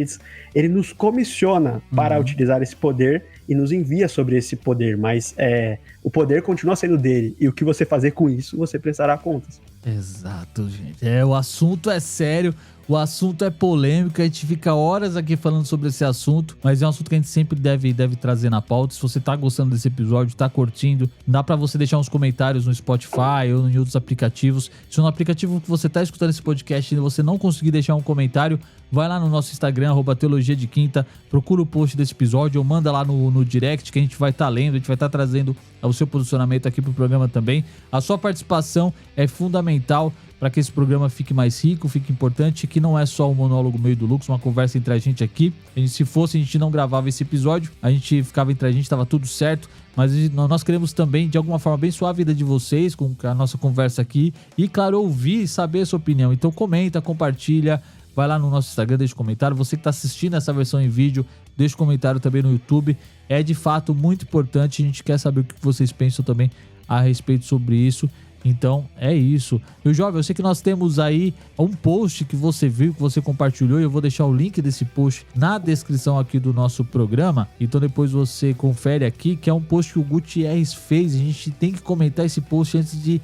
ele nos comissiona para utilizar esse poder e nos envia sobre esse poder. Mas o poder continua sendo dele. E o que você fazer com isso, você prestará contas. Exato, gente. O assunto é sério. O assunto é polêmico, a gente fica horas aqui falando sobre esse assunto, mas é um assunto que a gente sempre deve trazer na pauta. Se você tá gostando desse episódio, tá curtindo, dá pra você deixar uns comentários no Spotify ou em outros aplicativos. Se no aplicativo que você tá escutando esse podcast e você não conseguir deixar um comentário, vai lá no nosso Instagram, @Teologia de Quinta, procura o post desse episódio ou manda lá no direct que a gente vai estar lendo, a gente vai estar trazendo o seu posicionamento aqui pro programa também. A sua participação é fundamental para que esse programa fique mais rico, fique importante, que não é só um monólogo meio do Lucas, uma conversa entre a gente aqui. Se fosse, a gente não gravava esse episódio, a gente ficava entre a gente, estava tudo certo, mas nós queremos também, de alguma forma, abençoar a vida de vocês com a nossa conversa aqui e, claro, ouvir e saber a sua opinião. Então comenta, compartilha, vai lá no nosso Instagram, deixa um comentário. Você que está assistindo essa versão em vídeo, deixa um comentário também no YouTube. É de fato muito importante, a gente quer saber o que vocês pensam também a respeito sobre isso. Então é isso. Meu jovem, eu sei que nós temos aí um post que você viu, que você compartilhou, e eu vou deixar o link desse post na descrição aqui do nosso programa. Então depois você confere aqui, que é um post que o Gutierrez fez. A gente tem que comentar esse post antes de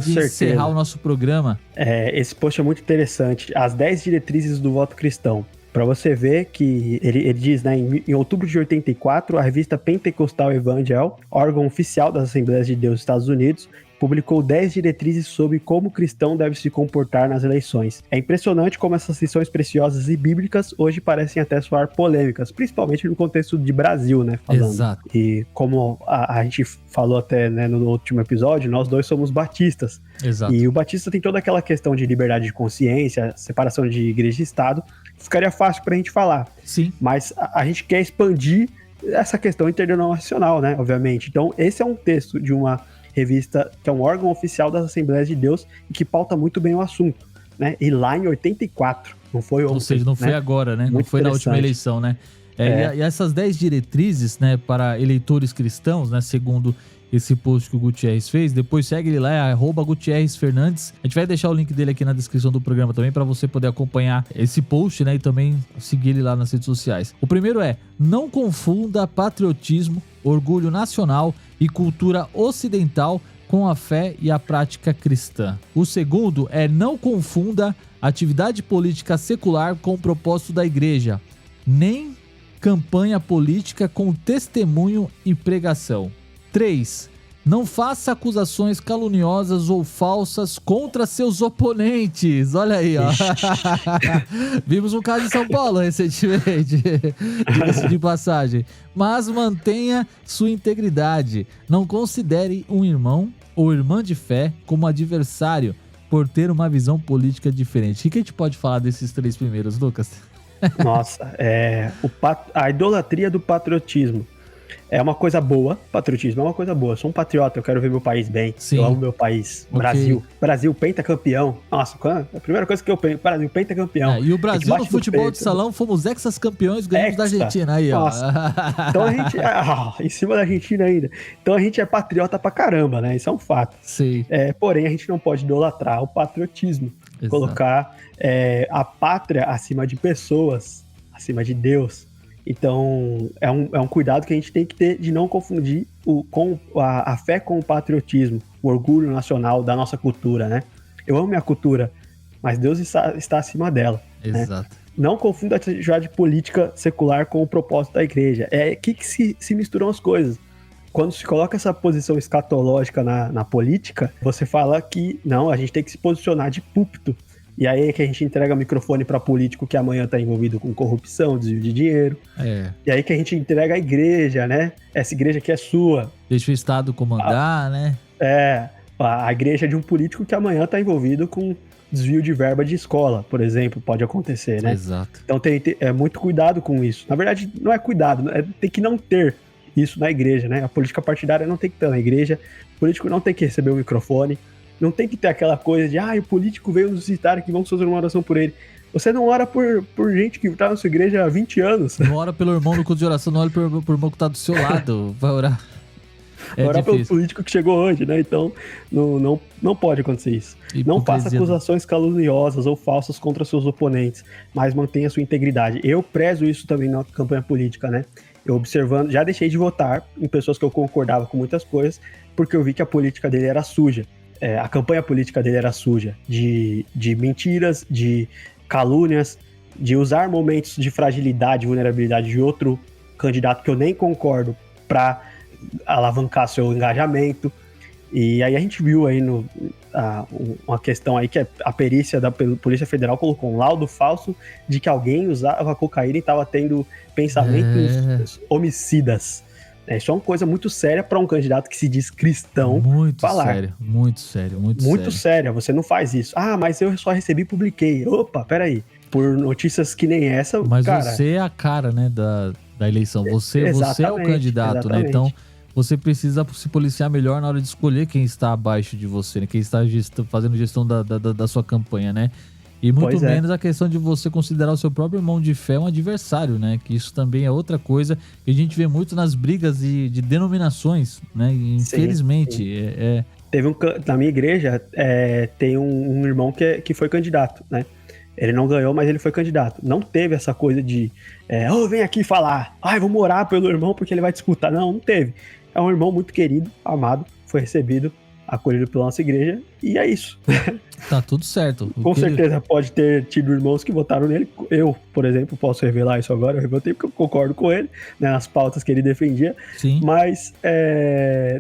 encerrar o nosso programa. Esse post é muito interessante. As 10 diretrizes do voto cristão. Para você ver que ele diz, né, em outubro de 84, a revista Pentecostal Evangel, órgão oficial das Assembleias de Deus dos Estados Unidos, publicou 10 diretrizes sobre como o cristão deve se comportar nas eleições. É impressionante como essas lições preciosas e bíblicas hoje parecem até soar polêmicas, principalmente no contexto de Brasil, né, falando. Exato. E como a gente falou até, né, no último episódio, nós dois somos batistas. Exato. E o batista tem toda aquela questão de liberdade de consciência, separação de igreja e Estado. Ficaria fácil pra gente falar. Sim. Mas a gente quer expandir essa questão interdenominacional, né, obviamente. Então, esse é um texto de uma revista que é um órgão oficial das Assembleias de Deus e que pauta muito bem o assunto, né? E lá em 84, não foi ontem. Ou seja, não foi agora, né? Não foi na última eleição, né? E essas 10 diretrizes, né, para eleitores cristãos, né, segundo esse post que o Gutierrez fez, depois segue ele lá, é @Gutierrez Fernandes. A gente vai deixar o link dele aqui na descrição do programa também, para você poder acompanhar esse post, né, e também seguir ele lá nas redes sociais. O primeiro é: não confunda patriotismo, orgulho nacional e cultura ocidental com a fé e a prática cristã. O segundo é: não confunda atividade política secular com o propósito da igreja, nem campanha política com testemunho e pregação. 3. Não faça acusações caluniosas ou falsas contra seus oponentes. Olha aí, ó. Vimos um caso em São Paulo recentemente. Diga-se de passagem. Mas mantenha sua integridade. Não considere um irmão ou irmã de fé como adversário por ter uma visão política diferente. O que a gente pode falar desses 3 primeiros, Lucas? Nossa, a idolatria do patriotismo. É uma coisa boa, patriotismo é uma coisa boa. Eu sou um patriota, eu quero ver meu país bem. Sim. Eu amo meu país. Okay. Brasil pentacampeão. Nossa, a primeira coisa que eu penso, Brasil pentacampeão. E o Brasil no futebol de salão, fomos ex-campeões, ganhamos da Argentina. Aí, ó. Então a gente, em cima da Argentina ainda. Então a gente é patriota pra caramba, né? Isso é um fato. Sim. Porém, a gente não pode idolatrar o patriotismo. Exato. Colocar a pátria acima de pessoas, acima de Deus. Então, é um cuidado que a gente tem que ter de não confundir a fé com o patriotismo, o orgulho nacional da nossa cultura, né? Eu amo minha cultura, mas Deus está acima dela. Exato. Né? Não confunda a atividade política secular com o propósito da igreja. É aqui que se misturam as coisas. Quando se coloca essa posição escatológica na política, você fala que, não, a gente tem que se posicionar de púlpito. E aí é que a gente entrega o microfone para político que amanhã está envolvido com corrupção, desvio de dinheiro. E aí que a gente entrega a igreja, né? Essa igreja que é sua. Deixa o Estado comandar, né? A igreja de um político que amanhã está envolvido com desvio de verba de escola, por exemplo, pode acontecer, né? Exato. Então tem muito cuidado com isso. Na verdade, não é cuidado, tem que não ter isso na igreja, né? A política partidária não tem que estar na igreja, o político não tem que receber o microfone. Não tem que ter aquela coisa de, o político veio nos visitar, que vamos fazer uma oração por ele. Você não ora por gente que está na sua igreja há 20 anos. Não ora pelo irmão no culto de oração, não ora pelo irmão que está do seu lado. Vai orar. Orar pelo político que chegou hoje, né? Então, não pode acontecer isso. Não faça acusações caluniosas ou falsas contra seus oponentes, mas mantenha sua integridade. Eu prezo isso também na campanha política, né? Eu observando, já deixei de votar em pessoas que eu concordava com muitas coisas, porque eu vi que a política dele era suja. A campanha política dele era suja, de mentiras, de calúnias, de usar momentos de fragilidade, vulnerabilidade de outro candidato que eu nem concordo para alavancar seu engajamento. E aí a gente viu aí uma questão aí que a perícia da Polícia Federal colocou um laudo falso de que alguém usava cocaína e estava tendo pensamentos homicidas. Isso é uma coisa muito séria para um candidato que se diz cristão falar. Muito sério. Muito séria, você não faz isso. Mas eu só recebi e publiquei. Opa, peraí. Por notícias que nem essa, mas cara... você é a cara, né, da eleição. Você é o candidato, né? Então, você precisa se policiar melhor na hora de escolher quem está abaixo de você, né? Quem está fazendo gestão da sua campanha, né? E muito menos a questão de você considerar o seu próprio irmão de fé um adversário, né? Que isso também é outra coisa que a gente vê muito nas brigas de denominações, né? E, infelizmente. Sim. Na minha igreja, tem um irmão que foi candidato, né? Ele não ganhou, mas ele foi candidato. Não teve essa coisa de, vem aqui falar, vamos orar pelo irmão porque ele vai disputar. Não teve. É um irmão muito querido, amado, foi recebido, acolhido pela nossa igreja, e é isso. Tá tudo certo. Com certeza pode ter tido irmãos que votaram nele. Eu, por exemplo, posso revelar isso agora. Eu revelei porque eu concordo com ele, né, nas pautas que ele defendia. Sim. Mas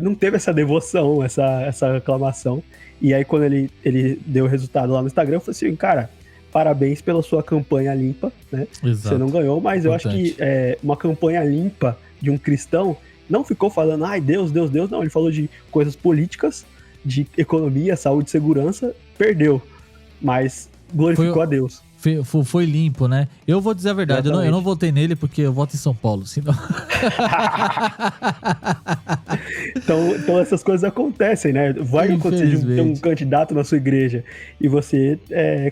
não teve essa devoção, essa aclamação. E aí, quando ele deu o resultado lá no Instagram, eu falei assim, cara, parabéns pela sua campanha limpa, né? Exato. Você não ganhou, mas eu acho que uma campanha limpa de um cristão não ficou falando, Deus, não. Ele falou de coisas políticas, de economia, saúde, segurança, perdeu, mas glorificou a Deus. Foi limpo, né? Eu vou dizer a verdade, eu não votei nele porque eu voto em São Paulo, senão... então essas coisas acontecem, né? Vai acontecer de ter um candidato na sua igreja e você,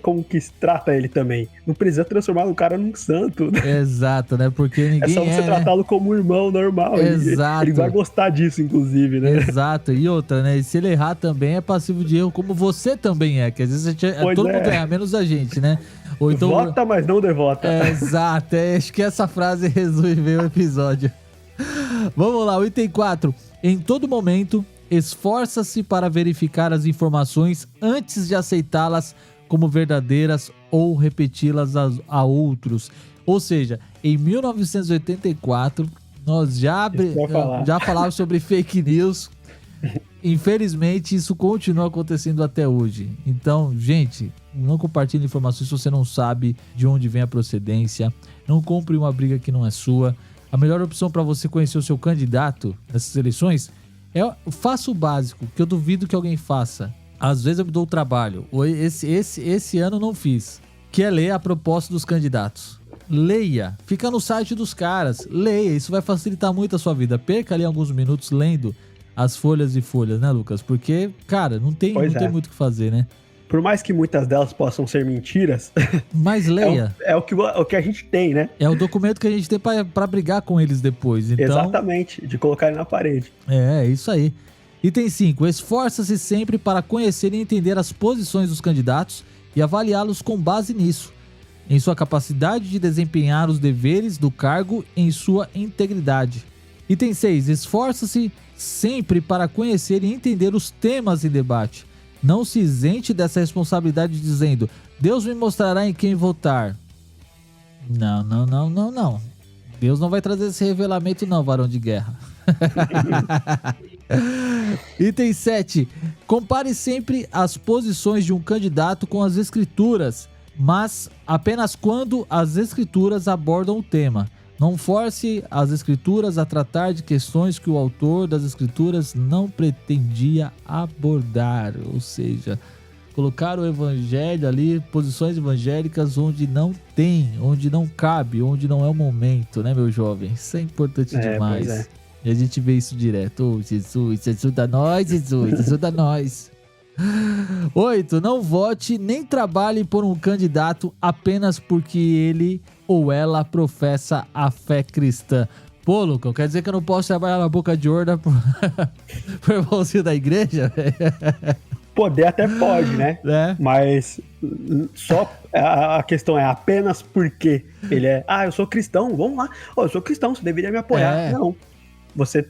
como que trata ele também? Não precisa transformar o cara num santo, né? Exato, né? Porque ninguém é só você tratá-lo como um irmão normal. Exato. Ele vai gostar disso, inclusive, né? Exato. E outra, né? E se ele errar também é passivo de erro, como você também é. Que às vezes todo mundo erra, menos a gente, né? Ou então, vota, mas não devota. Exato. Acho que essa frase resume bem o episódio. Vamos lá, o item 4. Em todo momento, esforça-se para verificar as informações antes de aceitá-las como verdadeiras ou repeti-las a outros. Ou seja, em 1984, nós já falávamos sobre fake news. Infelizmente, isso continua acontecendo até hoje. Então, gente, não compartilhe informações se você não sabe de onde vem a procedência. Não compre uma briga que não é sua. A melhor opção para você conhecer o seu candidato nessas eleições é faça o básico, que eu duvido que alguém faça. Às vezes eu me dou o trabalho. Esse ano não fiz. Que é ler a proposta dos candidatos. Leia. Fica no site dos caras. Leia. Isso vai facilitar muito a sua vida. Perca ali alguns minutos lendo as folhas e folhas, né, Lucas? Porque, cara, não tem muito o que fazer, né? Por mais que muitas delas possam ser mentiras, mas leia. É o que a gente tem, né? É o documento que a gente tem pra brigar com eles depois. Então, exatamente, de colocar ele na parede. É isso aí. Item 5. Esforça-se sempre para conhecer e entender as posições dos candidatos e avaliá-los com base nisso, em sua capacidade de desempenhar os deveres do cargo em sua integridade. Item 6. Esforça-se sempre para conhecer e entender os temas em debate. Não se isente dessa responsabilidade dizendo: Deus me mostrará em quem votar. Não. Deus não vai trazer esse revelamento não, varão de guerra. Item 7. Compare sempre as posições de um candidato com as escrituras, mas apenas quando as escrituras abordam o tema. Não force as escrituras a tratar de questões que o autor das escrituras não pretendia abordar. Ou seja, colocar o evangelho ali, posições evangélicas onde não tem, onde não cabe, onde não é o momento, né, meu jovem? Isso é importante demais. Pois é. E a gente vê isso direto. Oh, Jesus, ajuda nós, Jesus, ajuda nós. 8. Não vote nem trabalhe por um candidato apenas porque ele ou ela professa a fé cristã. Pô, Lucão, quer dizer que eu não posso trabalhar na boca de urna por irmãozinho da igreja? Poder até pode, né? Mas só a questão é apenas porque ele é... eu sou cristão, vamos lá. Eu sou cristão, você deveria me apoiar. Não. Você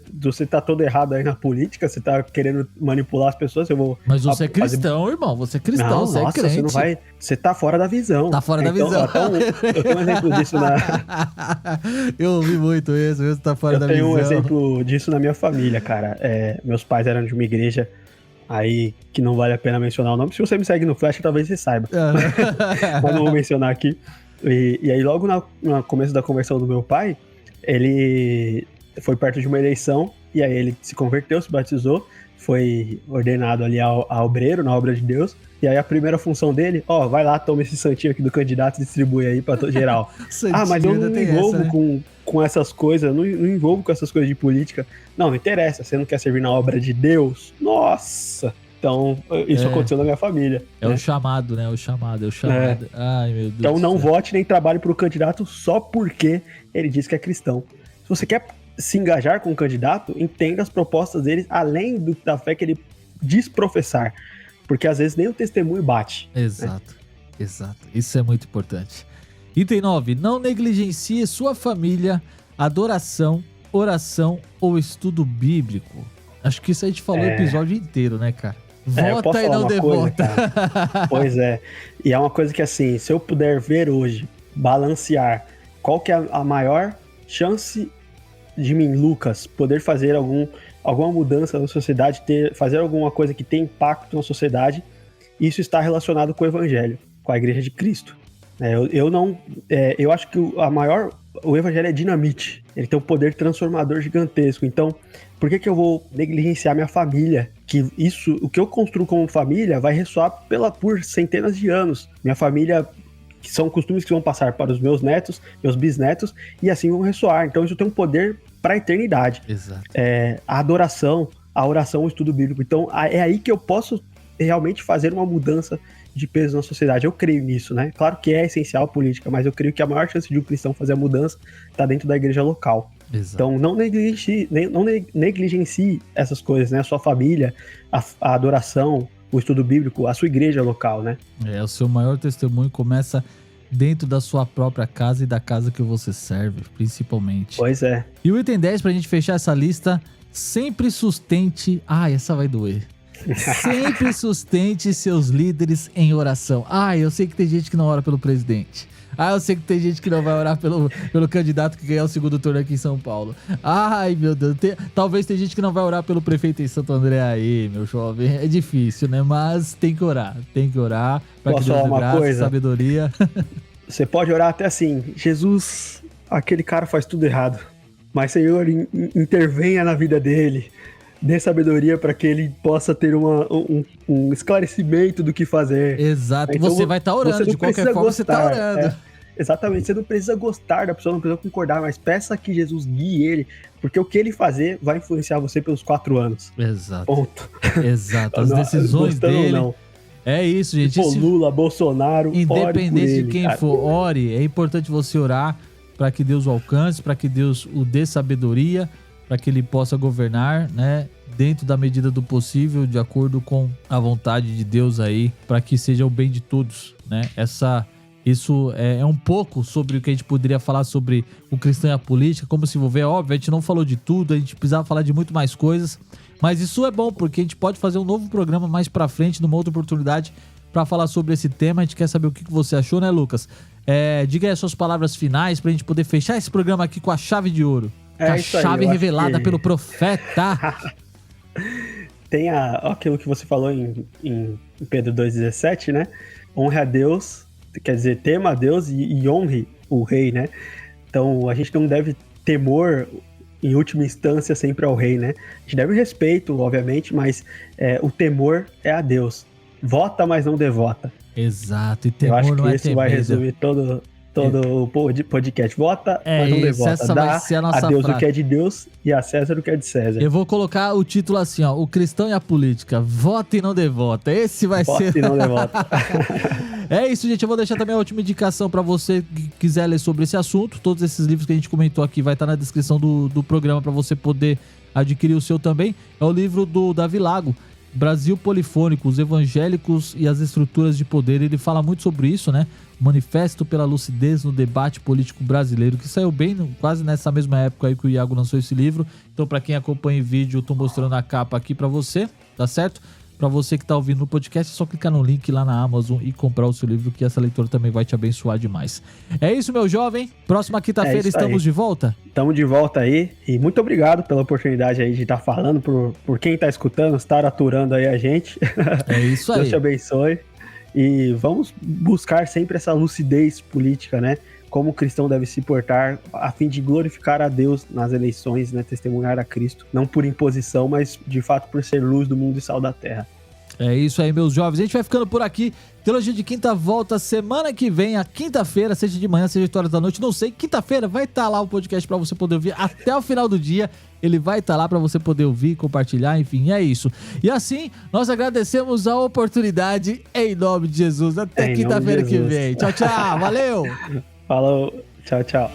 tá todo errado aí na política, você tá querendo manipular as pessoas, eu vou... Mas você é cristão, irmão, você é cristão, você é crente. Você não vai... Você tá fora da visão. Tá fora da visão. Eu tenho um exemplo disso Eu ouvi muito isso tá fora da visão. Eu tenho um exemplo disso na minha família, cara. Meus pais eram de uma igreja aí que não vale a pena mencionar o nome. Se você me segue no Flash, talvez você saiba. Mas não vou mencionar aqui. E aí, logo no começo da conversão do meu pai, ele... foi perto de uma eleição, e aí ele se converteu, se batizou, foi ordenado ali ao obreiro, na obra de Deus, e aí a primeira função dele, vai lá, toma esse santinho aqui do candidato e distribui aí pra geral. Mas eu não me envolvo com essas coisas, não envolvo com essas coisas de política. Não interessa, você não quer servir na obra de Deus? Nossa! Então, isso aconteceu na minha família. O chamado, né? O chamado. Ai, meu Deus. Então não vote nem trabalhe pro candidato só porque ele diz que é cristão. Se você quer se engajar com o candidato, entenda as propostas deles, além da fé que ele diz professar. Porque às vezes nem o testemunho bate. Exato. Isso é muito importante. Item 9. Não negligencie sua família, adoração, oração ou estudo bíblico. Acho que isso a gente falou o episódio inteiro, né, cara? Vota e não devota. Pois é. E é uma coisa que, assim, se eu puder ver hoje, balancear qual que é a maior chance de mim, Lucas, poder fazer alguma mudança na sociedade, fazer alguma coisa que tem impacto na sociedade, isso está relacionado com o Evangelho, com a Igreja de Cristo. Eu acho que o Evangelho é dinamite, ele tem um poder transformador gigantesco. Então, por que eu vou negligenciar minha família? O que eu construo como família vai ressoar por centenas de anos. Minha família, que são costumes que vão passar para os meus netos, meus bisnetos, e assim vão ressoar. Então isso tem um poder para a eternidade. Exato. A adoração, a oração, o estudo bíblico. Então é aí que eu posso realmente fazer uma mudança de peso na sociedade. Eu creio nisso, né? Claro que é essencial a política, mas eu creio que a maior chance de um cristão fazer a mudança está dentro da igreja local. Exato. Então não negligencie essas coisas, né? A sua família, a adoração, o estudo bíblico, a sua igreja local, né? O seu maior testemunho começa dentro da sua própria casa e da casa que você serve, principalmente. Pois é. E o item 10, pra gente fechar essa lista, sempre sustente... essa vai doer. Sempre sustente seus líderes em oração. Eu sei que tem gente que não ora pelo presidente. Ah, eu sei que tem gente que não vai orar pelo candidato que ganhar o segundo turno aqui em São Paulo. Ai, meu Deus. Talvez tem gente que não vai orar pelo prefeito em Santo André aí, meu jovem. É difícil, né? Mas tem que orar. Tem que orar pra que Deus dê graça, sabedoria. Você pode orar até assim: Jesus, aquele cara faz tudo errado. Mas, Senhor, intervenha na vida dele. Dê sabedoria para que ele possa ter um esclarecimento do que fazer. Exato. Então, você vai estar orando. De qualquer forma, você está orando. Exatamente. Você não precisa gostar da pessoa, não precisa concordar, mas peça que Jesus guie ele, porque o que ele fazer vai influenciar você pelos 4 anos. Exato. Ponto. Exato. As decisões dele... Não. É isso, gente. Lula, Bolsonaro, independente de quem for, ore. É importante você orar para que Deus o alcance, para que Deus o dê sabedoria, para que ele possa governar, né, dentro da medida do possível, de acordo com a vontade de Deus aí, para que seja o bem de todos, né? Isso é um pouco sobre o que a gente poderia falar sobre o cristão e a política, como se envolver. Óbvio, a gente não falou de tudo, a gente precisava falar de muito mais coisas, mas isso é bom, porque a gente pode fazer um novo programa mais pra frente, numa outra oportunidade, para falar sobre esse tema. A gente quer saber o que você achou, né, Lucas? Diga aí as suas palavras finais pra gente poder fechar esse programa aqui com a chave de ouro. A chave revelada pelo profeta. Tem aquilo que você falou em Pedro 2,17, né? Honre a Deus, quer dizer, tema a Deus e honre o rei, né? Então, a gente não deve temor, em última instância, sempre ao rei, né? A gente deve respeito, obviamente, mas o temor é a Deus. Vota, mas não devota. Exato, e temor não é temer. Eu acho que esse vai resumir todo o podcast. Vota, mas não devota. Essa vai ser a nossa Deus frase. o que é de Deus e a César o que é de César. Eu vou colocar o título assim, ó: o cristão e a política, vota e não devota. Esse vai ser... Vota e não devota. É isso, gente. Eu vou deixar também a última indicação para você que quiser ler sobre esse assunto. Todos esses livros que a gente comentou aqui vai estar na descrição do programa para você poder adquirir o seu também. É o livro do Davi Lago, Brasil Polifônico, os evangélicos e as estruturas de poder. Ele fala muito sobre isso, né? Manifesto pela lucidez no debate político brasileiro, que saiu bem quase nessa mesma época aí que o Iago lançou esse livro. Então, para quem acompanha em vídeo, eu tô mostrando a capa aqui para você, tá certo? Para você que tá ouvindo no podcast, é só clicar no link lá na Amazon e comprar o seu livro, que essa leitura também vai te abençoar demais. É isso, meu jovem. Próxima quinta-feira estamos de volta? Estamos de volta aí. E muito obrigado pela oportunidade aí de estar falando, por quem tá escutando, estar aturando aí a gente. É isso aí. Deus te abençoe. E vamos buscar sempre essa lucidez política, né? Como o cristão deve se portar a fim de glorificar a Deus nas eleições, né? Testemunhar a Cristo, não por imposição, mas de fato por ser luz do mundo e sal da terra. É isso aí, meus jovens. A gente vai ficando por aqui. Teologia de Quinta volta semana que vem, a quinta-feira, seja de manhã, seja 8 horas da noite, não sei. Quinta-feira vai estar lá o podcast para você poder ouvir até o final do dia. Ele vai estar lá para você poder ouvir, compartilhar, enfim, é isso. E assim, nós agradecemos a oportunidade em nome de Jesus. Até quinta-feira que vem. Tchau, tchau. Valeu! Falou. Tchau, tchau.